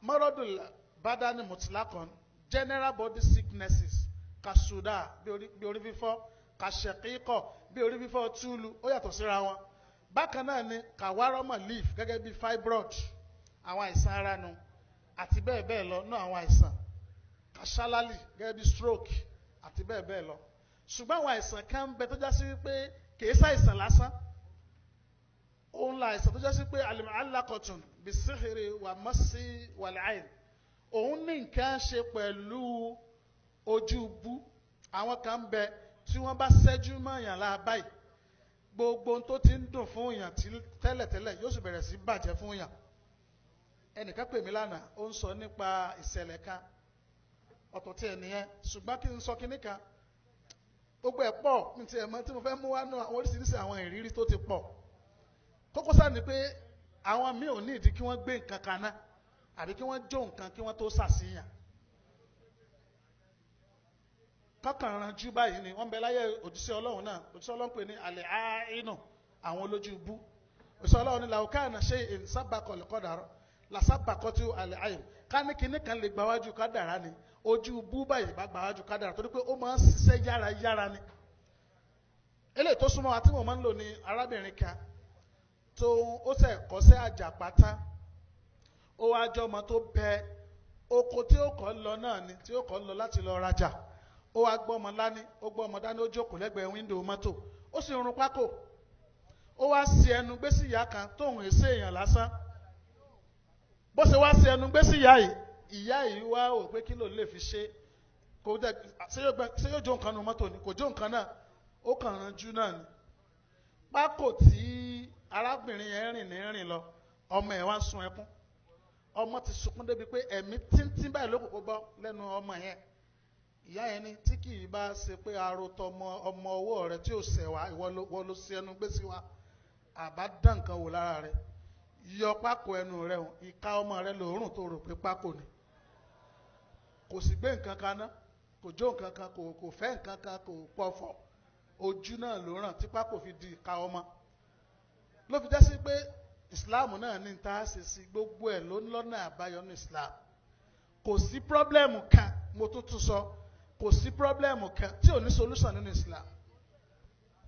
maradul badani mutlaqan general body sicknesses kasuda bí orí fífọ́ kàṣẹ̀kíkọ̀ bí orí fífọ́ túlù ó yàtọ̀ síra wọn bákan náà ni kàwárọ́mọ̀ leaf gẹ́gẹ́ bí fibroid àwọn àìsàn ara nu àti bẹ́ẹ̀ bẹ́ẹ̀ lọ náà àwọn àìsàn kàṣálálì gẹ́gẹ́ bí stroke àti bẹ́ẹ̀ bẹ́ẹ̀ lọ ṣùgbọ́n àwọn àìsàn kan ń bẹ tó já sí wípé kìí ṣàìsàn lásán òun la àìsàn tó já sí pé alákọ̀tún bí síhìrì wà mọ́sí wàlẹ́àìn òun ní nǹkan ṣe pẹ̀lú ojú bú àwọn kan ń bẹ tí wọ́n bá ṣẹ́jú mọ́ èèyàn láàbáyì gbogbo tó ti ń dùn fún èèyàn tẹ́lẹ̀tẹ́lẹ̀ yóò sì bẹ̀rẹ̀ sí bàjẹ́ fún èèyàn ẹnìkan pè mí lánàá ó ń sọ nípa ìṣẹ̀lẹ̀ kan ọ̀tọ̀ tí ẹnìyẹn ṣùgbọ́n kí n sọ kinní kan gbogbo ẹ̀ pọ̀ ní ti ẹ̀mọ́ tí mo fẹ́ mú wá náà àwọn oríṣiríṣi àwọn ìrírí tó ti pọ̀ kókó sáà ni pé àwọn míì ò ní ìdí kí wọ́n gbé nǹkan kan náà àbí kí wọ́n jó nǹkan kí wọ́n tó ṣàṣìyàn kọ́kàn ranjú báyìí ni wọ́n bẹ láyé òjíṣẹ́ Ọlọ́run náà òjíṣẹ́ Ọlọ́run pè ní àlẹ́ àínú àwọn olójú ibú òjíṣẹ́ Ọlọ́run ní làwùkáàna ṣe ìsábàkọ̀ lẹ́kọ̀dàrọ̀ làsábàkọ̀ tí àlẹ́ àyè ká ní kinní kan lè gbáwájú kádàrá ni ojú ibú báyìí bá gbáwájú kádàrá torí pé ó máa ń ṣiṣẹ́ yára yára ni eléyìí tó súnmọ́ wa tí mo máa ń lò ní arábìnrin kan tó ó ṣe kọ́ṣẹ́ àjàpátá ó wá jọ ọmọ tó bẹ oko tí ó kọ́ lọ náà ni tí ó kọ́ lọ láti lọ rajà ó wá gbọ́ ọmọ lání ó gbọ́ ọmọ dání ó jókòó lẹ́gbẹ̀ẹ́ wíńdò mọ́tò ó sì rún pákó ó wá sí ẹnu gbé sí ìyá kan tóun èsè èèyàn lásán bó ṣe wá sí ẹnu gbé sí ìyá yìí wá ò pé kí ló lè fi ṣe kò dẹ ṣé yóò jó nǹkan nu mọ́tò ni kò jó nǹkan náà ó kàn ranjú náà ni pákó tí arábìnrin yẹn rìn lọ ọmọ ẹ̀ wá sun ẹkún ọmọ ti sunkún débi pé ẹ̀mí tíntín báyìí ló kókó bọ́ lẹ́nu ọmọ yẹn ìyá yẹn ni tí kì í bá ṣe pé arotọ ọmọ ọwọ́ rẹ tí ò ṣẹ̀ wá ìwọ ló ṣe ẹnu gbé sí wa àbá dán nǹkan wò lára rẹ yọ pákó ẹnu rẹ hùn ìka ọmọ rẹ lòórùn tó rò pé pákó ni kò sì gbé nǹkan kan ná kò jó nǹkan kan kò fẹ́ nǹkan kan kò pọ̀fọ̀ ojú náà ló ràn tí pákó fi di ìka ọmọ ló fi jẹ́ sí pé Islam náà ní ta ṣe sí gbogbo ẹ̀ ló ń lọ́nà àbáyọ ní Islam kò sí pírọ́blẹ́mù kan mo tún sọ kò sí pírọ́blẹ́mù kan tí ò ní solúsàn nínú Islam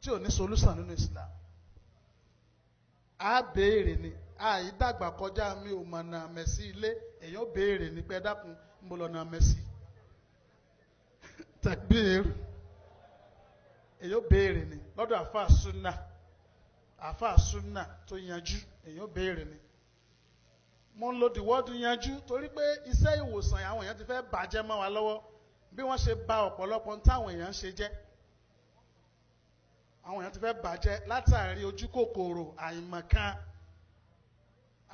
tí ò ní solúsàn nínú Islam a béèrè ni àìdàgbà kọjá mi ò mọ̀ náà mẹ́sì ilé èèyàn béèrè ni pé dákun mo lọ náà mẹ́sì takbir èèyàn béèrè ni lọ́dọ̀ àfáà súnà tó yanjú èèyàn béèrè ni mo ń lo the word yanjú torí pé iṣẹ́ ìwòsàn àwọn èèyàn ti fẹ́ bàjẹ́ mọ́ wa lọ́wọ́ bí wọ́n ṣe bà ọ̀pọ̀lọpọ̀ táwọn èèyàn ṣe jẹ́ àwọn èèyàn ti fẹ́ bàjẹ́ látàrí ojú kòkòrò àìmọ̀kan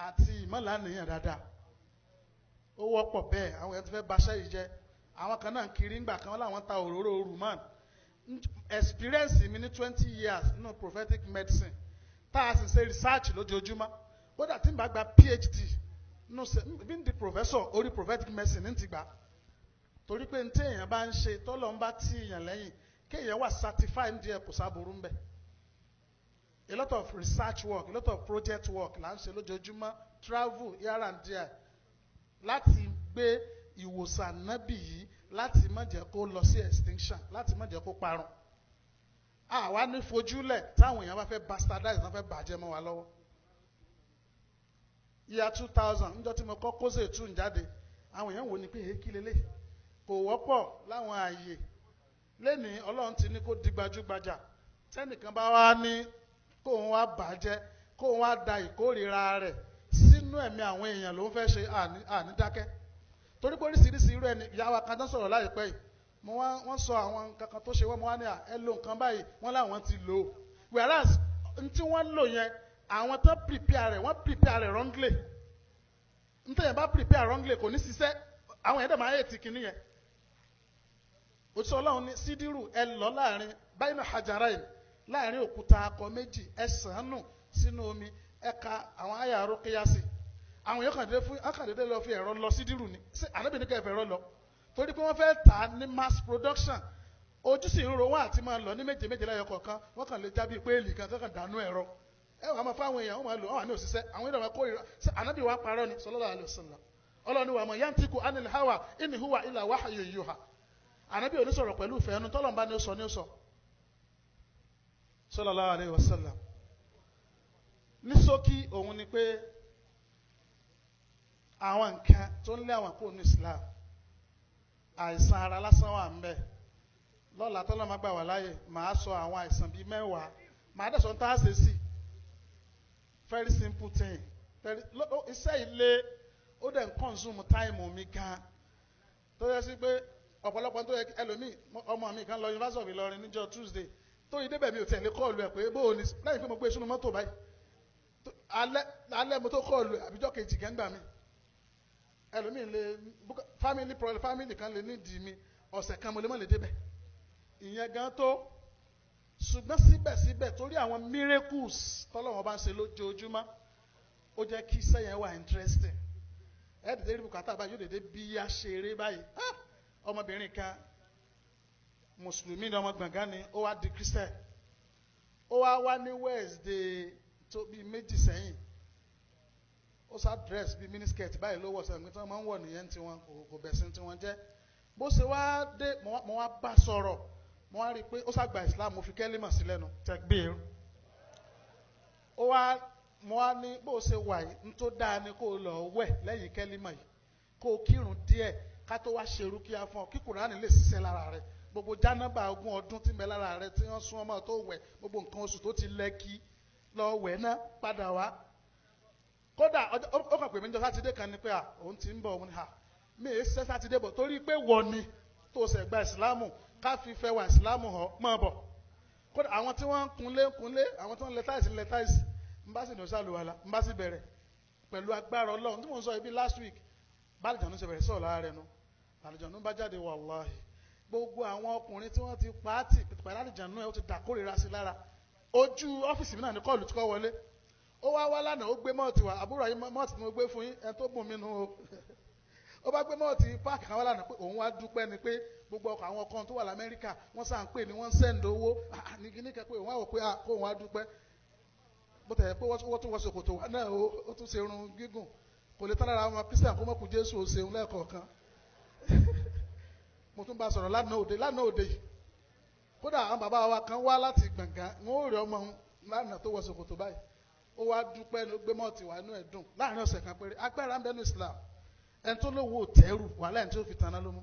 àti ìmọ̀lánìyàn dáadáa ó wọ́pọ̀ bẹ́ẹ̀ àwọn èèyàn ti fẹ́ baṣẹ́ yìí jẹ́ àwọn kan náà kiri ńgbà kan láwọn ta òróró rùmán experience mi ní 20 years nínú prophetic medicine tá a sì ṣe research lójoojúmọ́ kódà tí n bá gba PhD nínú bí n di professor orí prophetic medicine ní ti gbà torí pé ní tí èèyàn bá ń ṣe tọ́lọ́ ń bá tí èèyàn lẹ́yìn kéèyàn wà certified ní díẹ̀ kò sábòrú ń bẹ̀. A lot of research work, a lot of project work là ń ṣe lójoojúmọ́, travel here and there láti gbé ìwòsàn nábì yìí láti má jẹ́ kó lọ sí extinction, láti má jẹ́ kó parun. Àwa ní fojúlẹ̀ táwọn èèyàn bá fẹ́ bastardize náà fẹ́ bàjẹ́ mọ́ wa lọ́wọ́. Year 2000 níjọ́ tí mo kọ́ kóṣe tún jáde àwọn èèyàn wò ní pé èékí lélẹ̀ kò wọ́pọ̀ láwọn ààyè lẹ́ni Ọlọ́run ti ní kó di gbajúgbajà tẹ́nìkan bá wá ní kóun wá bàjẹ́ kóun wá da ìkórìíra rẹ̀ sínú ẹ̀mí àwọn èèyàn ló ń fẹ́ ṣe ànídákẹ́ torí pé oríṣiríṣi irú ẹni ìyá wa kan tó sọ̀rọ̀ láìpẹ́ yìí wọ́n sọ àwọn kankan tó ṣe wọ́n mo wá ní ẹ lo nǹkan báyìí wọ́n láwọn ti lò ó whereas tí wọ́n lò yẹn àwọn tó prepare rẹ̀ wọ́n prepare rẹ̀ wrongly nítorí yẹn bá prepare wrongly kò ní ṣiṣẹ́ àwọn yẹn dẹ̀ máa yẹ ti kìíní yẹn òtítọ́ Ọlọ́run ní sídìrú ẹ lọ láàrin báyìí náà hajarain láàrin òkúta akọ méjì ẹ sànù sínú omi ẹ ka àwọn àyà rókèyàsí àwọn yóò kàn dédé lọ fi ẹ̀rọ lọ sídìrú ni ànábì ní kẹfẹ́ ẹ̀rọ lọ torí pé wọ́n fẹ́ tà á ní mass production ojú sì ń ro wọn àti máa lọ ní méje méje lẹ́yọ kọ̀ọ̀kan wọ́n kàn lè jábí pé èlì kan kankan dànù ẹ̀rọ ẹ wàá máa fáwọn èèyàn wọ́n máa lò wọ́n wà ní òṣìṣẹ́ àwọn èèyàn máa kórìíra ànábì wa parọ́ ni sallallahu alaihi wasallam Ọlọ́run wa ma yantiku anil hawa in huwa illa wahyu yuha ànábì ò ní sọ̀rọ̀ pẹ̀lú ìfẹ́ ẹnu tọ́lọ́mbá ni ó sọ ní ó sọ sallallahu alaihi wasallam ní ṣókí òun ni pé àwọn nǹkan tó ń lé àwọn kó ní Islam àìsàn ara lásán wà ń bẹ lọ́la tọ́lọ́ máa gbà wá láàyè màá sọ àwọn àìsàn bíi 10 màá dẹ̀ sọ ń tá a ṣe sí very simple thing iṣẹ́ ilé ó dẹ̀ ń consume time mi gan tó yẹ sí pé ọ̀pọ̀lọpọ̀ tó yẹ ẹlòmíì ọmọ mi kan lọ University of Ìlọrin níjọ́ Tuesday tó yí débẹ̀ mi ò tẹ̀lé kọ́ọ̀lù ẹ̀ pé bóò ní lẹ́yìn pé mo gbé sínú mọ́tò báyìí alẹ́ mo tó kọ́ọ̀lù àbíjọ́ kejì gẹ́ngbà mi ẹlòmíì lè family kan lè nídìí mi ọ̀sẹ̀ kan mo lè mọ̀ lè débẹ̀ ìyẹn gan tó ṣùgbọ́n síbẹ̀síbẹ̀ torí àwọn miracles tọ́lọ́wọ́n bá ń ṣe lójoojúmọ́ ó jẹ́ kí iṣẹ́ yẹn wà interesting ẹ̀ẹ́dẹ̀dẹ̀ rí bùkátà báyìí yóò dédé bí a ṣe eré báyìí ọmọbìnrin kan mùsùlùmí ni ọmọ gbọ̀ngàn ni ó wá di Christian ó wá ní Wednesday tó bí méjì sẹ́yìn ó sá dress bí miniskirt báyìí ló wọ̀ sẹ́yìn tí wọ́n máa ń wọ̀ nìyẹn tí wọ́n kò bẹ̀sìn tí wọ́n jẹ́ bó ṣe wá dé mo wá bá sọ̀rọ̀ mo wá rí i pé ó sá gba Islam mo fi kẹ́límà sí lẹ́nu tẹ̀gbìr mo wá ní bó ṣe wà yìí ní tó dáa ni kó lọ wẹ̀ lẹ́yìn kẹ́límà yìí kó kírun díẹ̀ ká tó wá ṣe rúkìá fún ọ kí Kùránì lè ṣiṣẹ́ lára rẹ̀ gbogbo jánábà 20 ọdún tí ń bẹ lára rẹ̀ tí wọ́n sún ọmọ tó wẹ̀ gbogbo nǹkan oṣù tó ti lẹ́kì lọ wẹ̀ náà padà wá kódà ó kàn pè mí jọ sátidé kan ni pé òun ti ń bọ̀ òun ni mi èé ṣe sátidé bọ̀ torí pé wọ̀ ni tó ṣe gba ìsìlámù ká fi fẹ́ wa ìsìlámù hàn mọ́ bọ̀ kódà àwọn tí wọ́n ń kunlé àwọn tí wọ́n ń lẹ táìsì ń bá sì ní òṣàlùwàlà ń bá sì bẹ̀rẹ̀ pẹ̀lú agbára Ọlọ́run tí mò ń sọ ibi last week bá àlùjànnú ṣe bẹ̀rẹ̀ sọ̀rọ̀ lára rẹ̀ nu àlùjànnú bá jáde wàláhì gbogbo àwọn ọkùnrin tí wọ́n ti pàátì pẹ̀lú àlùjànnú ẹ̀ ó ti dà kórìíra sí lára ojú ọ́fíìsì mi náà ní kọ́ọ̀lù tí kò wọlé ó wá lánàá ó gbé mọ́ọ̀tì wá àbúrò ayé mọ́ọ̀tì tí mo gbé fún yín ẹ tó bùn mí nu o ó bá gbé mọ́ọ̀tì páàkì kan wá lánàá pé òun wá dúpẹ́ ni pé gbogbo ọkọ̀ àwọn ọkọ̀ tó wà l'Amẹ́ríkà wọ́n sá ń pè ní wọ́n ń sẹ́ǹdì owó ní kẹ́ pé òun wá wò pé kó òun wá dúpẹ́ bó tẹ̀ pé wọ́n tún wọ ṣòkòtò wá náà ó tún ṣe irun gígùn kò lè tán lára àwọn Kristian kó mọ̀ kú Jésù ó ṣeun lẹ́ẹ̀kọ̀ọ̀kan mo tún bá sọ̀rọ̀ lánàá òde yìí kódà àwọn bàbá wa kan wá láti gbọ̀ngàn wọn ò rí ọmọ lánàá tó wọ ṣòkòtò báyìí ó wá dúpẹ́ ló gbé mọ́ọ̀tì wá inú ẹ̀ dùn láàrin ọ̀sẹ̀ kan péré agbára ń bẹ ní Islam ẹni tó lówó tẹ́rù wà láyìn tí ó fi tanná ló mú.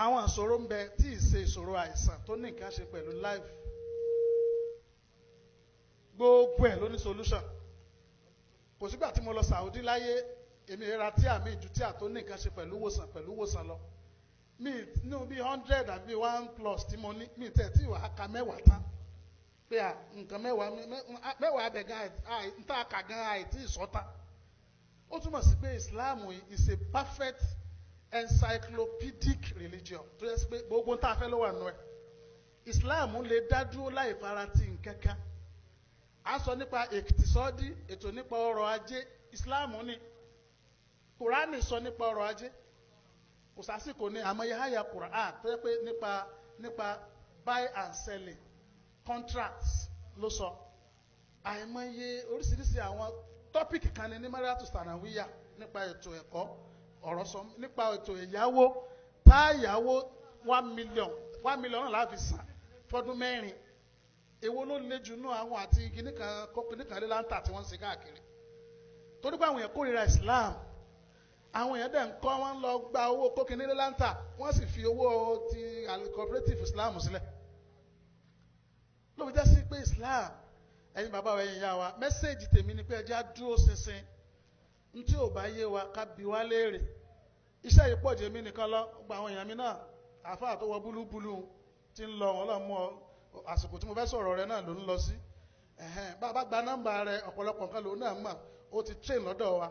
àwọn ìṣòro ń bẹ tí ì ṣe ìṣòro àìsàn tó ní nǹkan ṣe pẹ̀lú life gbogbo ẹ̀ ló ní solution kò sígbà tí mo lọ Saudi láyé èmi ra tí àmì ìjú tí àtó ní nǹkan ṣe pẹ̀lú wòsàn lọ mi nínú bí 100 àbí 1+ tí mo ní mi tẹ̀ tí wàá ka mẹ́wàá tán pé à nǹkan mẹ́wàá abẹ̀gán níta kà gan àìtí ìsọ́tà ó túmọ̀ sí pé Islam is a perfect encyclopedic religion tó yẹ sí pé gbogbo ń tà fẹ́ ló wà nù ẹ̀ Islam lè dá dúró láì farati nǹkankan a sọ nípa èkìtìsọ́dí ètò nípa ọrọ̀ ajé Islam ní Kùránì sọ nípa ọrọ̀ ajé kò sásìkò ní àmọ́ yahaya Quran tó yẹ pé nípa buy and selling contracts ló sọ àìmọye oríṣiríṣi àwọn tọ́pìkì kan ní Mariyatu Sanawiya nípa ètò ẹ̀kọ́ ọ̀rọ̀ sọ nípa ètò ìyàwó táyàwó 1 million náà láàfi san fọdún mẹ́rin èwo ló lé jù nú àwọn àti kìnnìkan líláńtà tí wọ́n ń ṣe káàkiri torí pé àwọn èèyàn kórìíra Islam àwọn èèyàn dẹ̀ ń kọ́ wọ́n lọ gba owó kókìní líláńtà wọ́n sì fi owó ti cooperative Islam sílẹ̀ ló fi jẹ́ sí pé Islam ẹ̀yin bàbá wa ẹ̀yin ìyá wa mẹ́sẹ̀gì tèmi ni pé ẹ jẹ́ á dúró ṣinṣin n tí ò bá yé wa ká bi wá léèrè iṣẹ́ yìí pọ̀ jẹ́ mi nìkan lọ gba àwọn èèyàn mi náà àáfàá tó wọ búlúbúlú tí ń lọ wọn lọ mú ọ àsìkò tí mo fẹ́ sọ̀rọ̀ rẹ náà ló ń lọ sí bàbá gba nọ́mbà rẹ ọ̀pọ̀lọpọ̀ nǹkan lòun náà mọ̀ ó ti train lọ́dọ̀ wa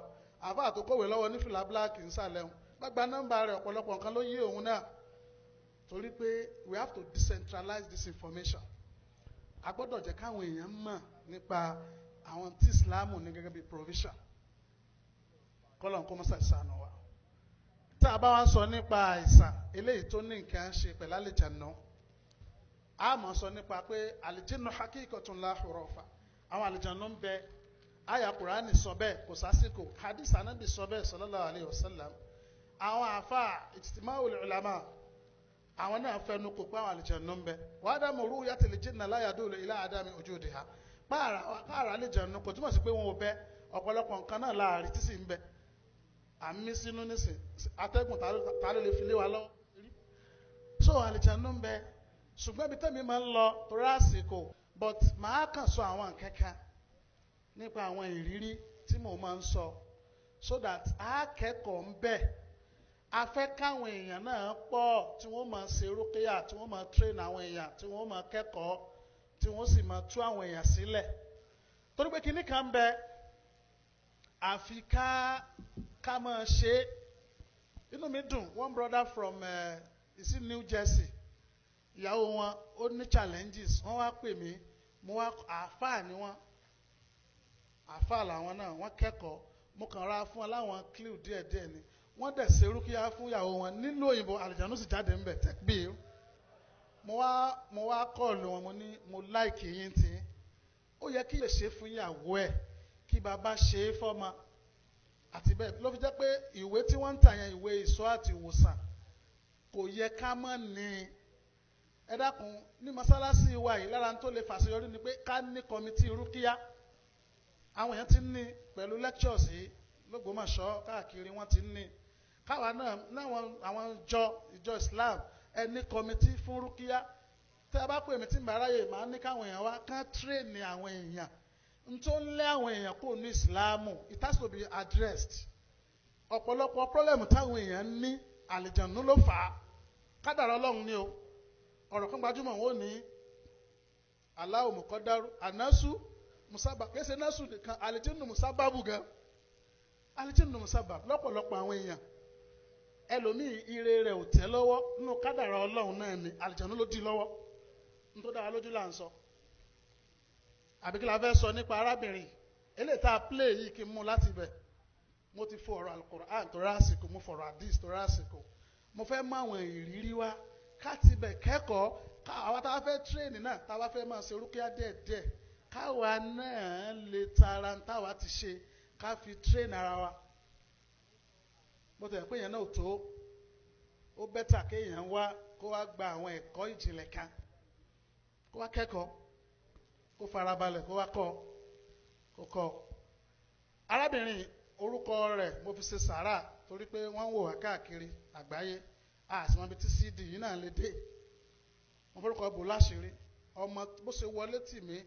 àáfàá tó kọ̀wé lọ́wọ́ ní fìlà black nsàlẹ̀ wọn bá gba nọ́mbà rẹ ọ̀pọ̀lọpọ̀ nǹkan ló yé òun náà torí pé we have to decentralize this information a gbọ́dọ̀ jẹ́ káwọn èèyàn mọ̀ nípa àwọn tí Islam ní gẹ́gẹ́ bí provision kọ́lọ̀ kó mọ́sá ìsànà wa tá a bá wá sọ nípa àìsàn eléyìí tó ní nǹkan ṣe pẹ̀lú àlìjànnú a mọ̀ sọ nípa pé àlìjínú hakíkọ̀tún la hurufa àwọn àlìjànnú ń bẹ àyà Kùránì sọ bẹ́ẹ̀ kò sásìkò hadith Ànábì sọ bẹ́ẹ̀ sallallahu alayhi wa sallam àwọn àfa ijtima'ul ulama àwọn náà fẹnu kò pé àwọn àlìjànnú ń bẹ wa adamu ru'yatil jinna la yadullu ila adami wujudiha pààrà àlìjànnú kò túmọ̀ sí pé wọn ò bẹ ọ̀pọ̀lọpọ̀ nǹkan náà láàrin tí sì ń bẹ àmì sínú nísìn atẹ́gùn ta ló lè fi lé wa lọ́wọ́ so àlìjànnú ń bẹ ṣùgbọ́n ibi tẹ́mi máa ń lọ torí àsìkò but màá kàn sọ àwọn kẹ́kẹ́ nípa àwọn ìrírí tí mo máa ń sọ so that a kẹ́kọ̀ọ́ ń bẹ a fẹ́ káwọn èèyàn náà pọ̀ tí wọ́n máa ṣe rúkìá tí wọ́n máa train àwọn èèyàn tí wọ́n máa kẹ́kọ̀ọ́ tí wọ́n sì máa tú àwọn èèyàn sílẹ̀ torí pé kinní kan ń bẹ àfi ká máa ṣe inú mi dùn one brother from is in New Jersey ìyàwó wọn ó ní challenges wọ́n wá pè mí mo wá àáfàá ni wọ́n àáfàá làwọn náà wọ́n kẹ́kọ̀ọ́ mo kàn ra fún wọn láwọn clue díẹ̀díẹ̀ ni wọ́n dẹ̀ ṣe rúkìá fún ìyàwó wọn nílò òyìnbó àlìjànnú sì jáde ń bẹ̀ tẹ́kbí mo wá kọ́ọ̀lù wọn mo ní mo láìkì yín tí ó yẹ kí lè ṣe fún ìyàwó ẹ̀ kí bàbá ṣe é fọ́mọ àti bẹ́ẹ̀ ló fi jẹ́ pé ìwé tí wọ́n ń tà yẹn ìwé ìṣọ́ àti ìwòsàn kò yẹ ká mọ̀ ní ẹ dákun ní mọ́sálásí wa yìí lára tó lè fàṣeyọrí ni pé ká ní kọ́mítì rúkìá àwọn èèyàn ti ń ní pẹ̀lú lectures yìí l'Ógbómọ̀ṣọ́ káàkiri wọ́n ti ń ní káwa náà àwọn ìjọ Islam ẹ ní kọ́mítì fún rúkìá tẹ́ ẹ bá pè mí tí ń bá ráyè máa ní káwọn èèyàn wá kán tírèènì àwọn èèyàn ntó ń lé àwọn èèyàn kò ní Ìsìláàmù it has to be addressed ọ̀pọ̀lọpọ̀ problem táwọn èèyàn ní àlìjànnú ló fà á kádàrá Ọlọ́run ni o ọ̀rọ̀ kan gbajúmọ̀ wọn ò ní Allahu muqaddaru anasu musaba kẹsẹ̀ nasu nìkan àlìjànnú musababu gan àlìjànnú musabab lọ́pọ̀lọpọ̀ àwọn èèyàn ẹlòmíì ire rẹ̀ ò tẹ́ lọ́wọ́ nínú kádàrá Ọlọ́run náà ni àlìjànnú ló dí lọ́wọ́ nítorí dára lójú là ń sọ àbí kí la fẹ́ sọ nípa arábìnrin eléyìí tá a play yìí kí n mú láti bẹ̀ mo ti fọ ọ̀rọ̀ Al-Qur'an torí àsìkò mo fọ̀rọ̀ hadith torí àsìkò mo fẹ́ mú àwọn ìrírí wá káti bẹ̀ kẹ́kọ̀ọ́ káwa tá a fẹ́ tírèènì náà tá a bá fẹ́ máa ṣe rúkìá díẹ̀díẹ̀ káwa náà lè tara ń táwa ti ṣe ká fi tírèènì ara wa bó tẹ̀ pé èèyàn náà tó ó bẹ́tà kéèyàn wá kó wá gba àwọn ẹ̀kọ́ ìjìnlẹ̀ kan kó wá kẹ́kọ̀ọ́ kó farabalẹ̀ kó wá kọ́ arábìnrin orúkọ rẹ̀ mo fi ṣe sàárà torí pé wọ́n ń wò wá káàkiri àgbáyé àti wọn bí tí cd yìí náà lè dé mo forúkọ bò láṣìírí ọmọ bó ṣe wọlé tì mí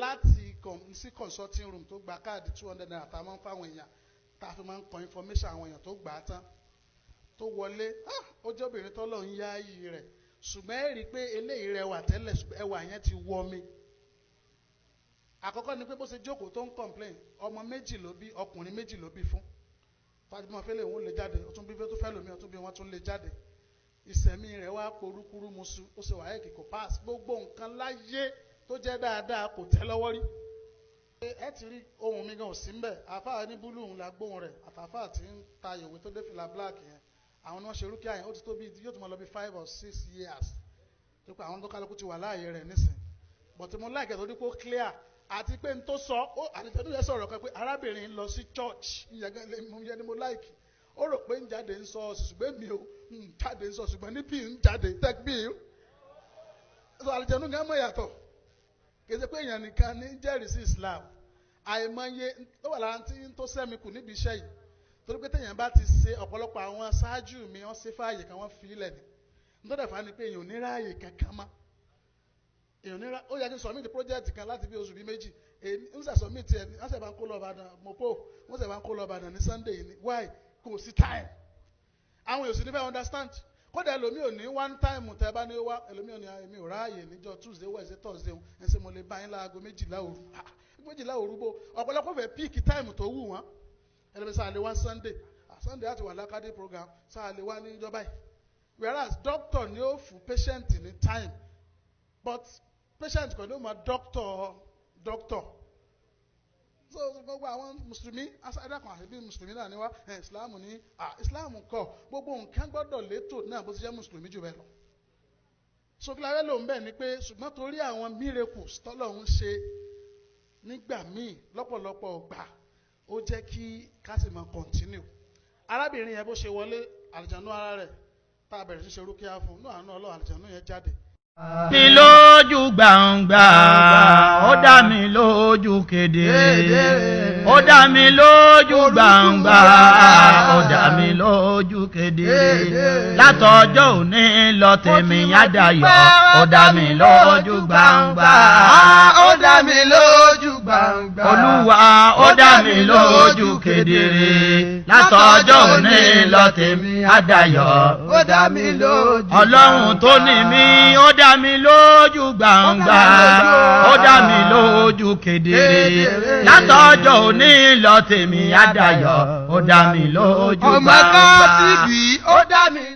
láti sí consulting room tó gba káàdì 200 naira tá a máa ń fáwọn èèyàn tá a fi máa ń kọ information àwọn èèyàn tó gbà á tán tó wọlé ó jẹ́ obìnrin tó lọ́ọ́ ń yá iyì rẹ̀ ṣùgbọ́n ẹ rí i pé eléyìí rẹwà tẹ́lẹ̀ ẹwà yẹn ti wọ mi. àkọ́kọ́ ni pé bó ṣe jókòó tó ń complain ọmọ méjì ló bí ọkùnrin méjì ló bí fún Fatima fẹ́lẹ̀ òun lè jáde ó tún bí tó fẹ́ lómi ó tún bí wọ́n tún lè jáde ìsẹ̀mí rẹ̀ wá porúkúrú musu ó ṣe wáyé kì kò pass gbogbo nǹkan láyé tó jẹ́ dáadáa kò tẹ́ lọ́wọ́ rí. ẹ ti rí ohun mi gan ò sí mbẹ àfáà ní búlù ńlá gbóhùn rẹ̀ àtàfáà tí ń ta ìwé tó dé fìlà black yẹn àwọn náà ṣe rúkìá yẹn ó ti tó bí yóò tún máa lọ bí 5 or 6 years tó pé àwọn tó kálukú ti wà láàyè rẹ̀ nísìn but mo láìkẹ́ tó dípò clear àti pé n tó sọ àtẹ̀tẹ̀dún yẹn sọ̀rọ̀ kan pé arábìnrin lọ sí church ìyẹn ni mo láìkì ó rò pé ń jáde ń sọ ṣùgbọ́n mi ò ń jáde ń sọ ṣùgbọ́n níbí ń jáde tẹ́gbìn so àlùjànnú gan mọ̀ yàtọ̀ kì í ṣe pé èèyàn nìkan ní jẹ́rìí sí Islam àìmọye tó wà lára tí ń tó sẹ́mi kù níbi iṣẹ́ yìí torí pé téèyàn bá ti ṣe ọ̀pọ̀lọpọ̀ àwọn ṣáájú mi wọ́n ṣe fáàyè kan wọ́n fi ilẹ̀ ni nítorí ẹ̀fà ni pé èèyàn ò ní ráàyè kankan mọ́ èèyàn ní ra ó yẹ kí n submit project kan láti bí oṣù bíi méjì ń ṣe submit ẹ̀ wọ́n ṣe bá ń kó lọ Ìbàdàn mopo wọ́n ṣe bá ń kó lọ Ìbàdàn ní Sunday yìí ni why kò sí time àwọn èèyàn sì ní fẹ́ understand kódà ẹlòmíì ò ní one time tẹ́ bá ní wá ẹlòmíì ò ní èmi ò ráàyè níjọ́ Tuesday Wednesday Thursday ẹ̀ ṣe mo lè bá yín láago 12 òru bó ọ̀pọ̀lọpọ̀ fẹ́ píìkì táìmù tó wù wọ́n ẹlẹ́mi sáà lè wá Sunday àti wà lákàdé program sáà lè wá ní ìjọba yìí whereas doctor ni ó fún patient ní time but patient kò ní ó máa doctor so gbogbo àwọn mùsùlùmí asáyédàkùn àti bí mùsùlùmí náà ni wá Islam ní Islam kọ gbogbo nǹkan gbọ́dọ̀ létò náà bó ti jẹ́ mùsùlùmí jù bẹ́ẹ̀ lọ sókèlárẹ́ ló ń bẹ̀ ni pé ṣùgbọ́n torí àwọn miracles tọ́lọ́run ṣe nígbà míì lọ́pọ̀lọpọ̀ ọgbà ó jẹ́ kí ká sì máa continue arábìnrin yẹn bó ṣe wọlé àlùjànnú ara rẹ̀ tá a bẹ̀rẹ̀ sí ṣe rúkìá fún náà àánú Ọlọ́run àlùjànnú yẹn jáde. mi lójú gbangba ó dá mi lójú kedere ó dá mi lójú gbangba ó dá mi lójú kedere látọjọ́ òní lọ tèmi á dayọ̀ ó dá mi lójú gbangba ó dá mi lójú gbangba Olúwa ó dá mi lójú kedere látọjọ́ òní lọ tèmi á dayọ̀ ó dá mi lójú Ọlọ́run tó ní mi ó dá mi lójú gbangba ó dá mi lójú kedere látọjọ́ òní lọ tèmi á dayọ̀ ó dá mi lójú gbangba. ọmọ ká ti bí ó dá mi.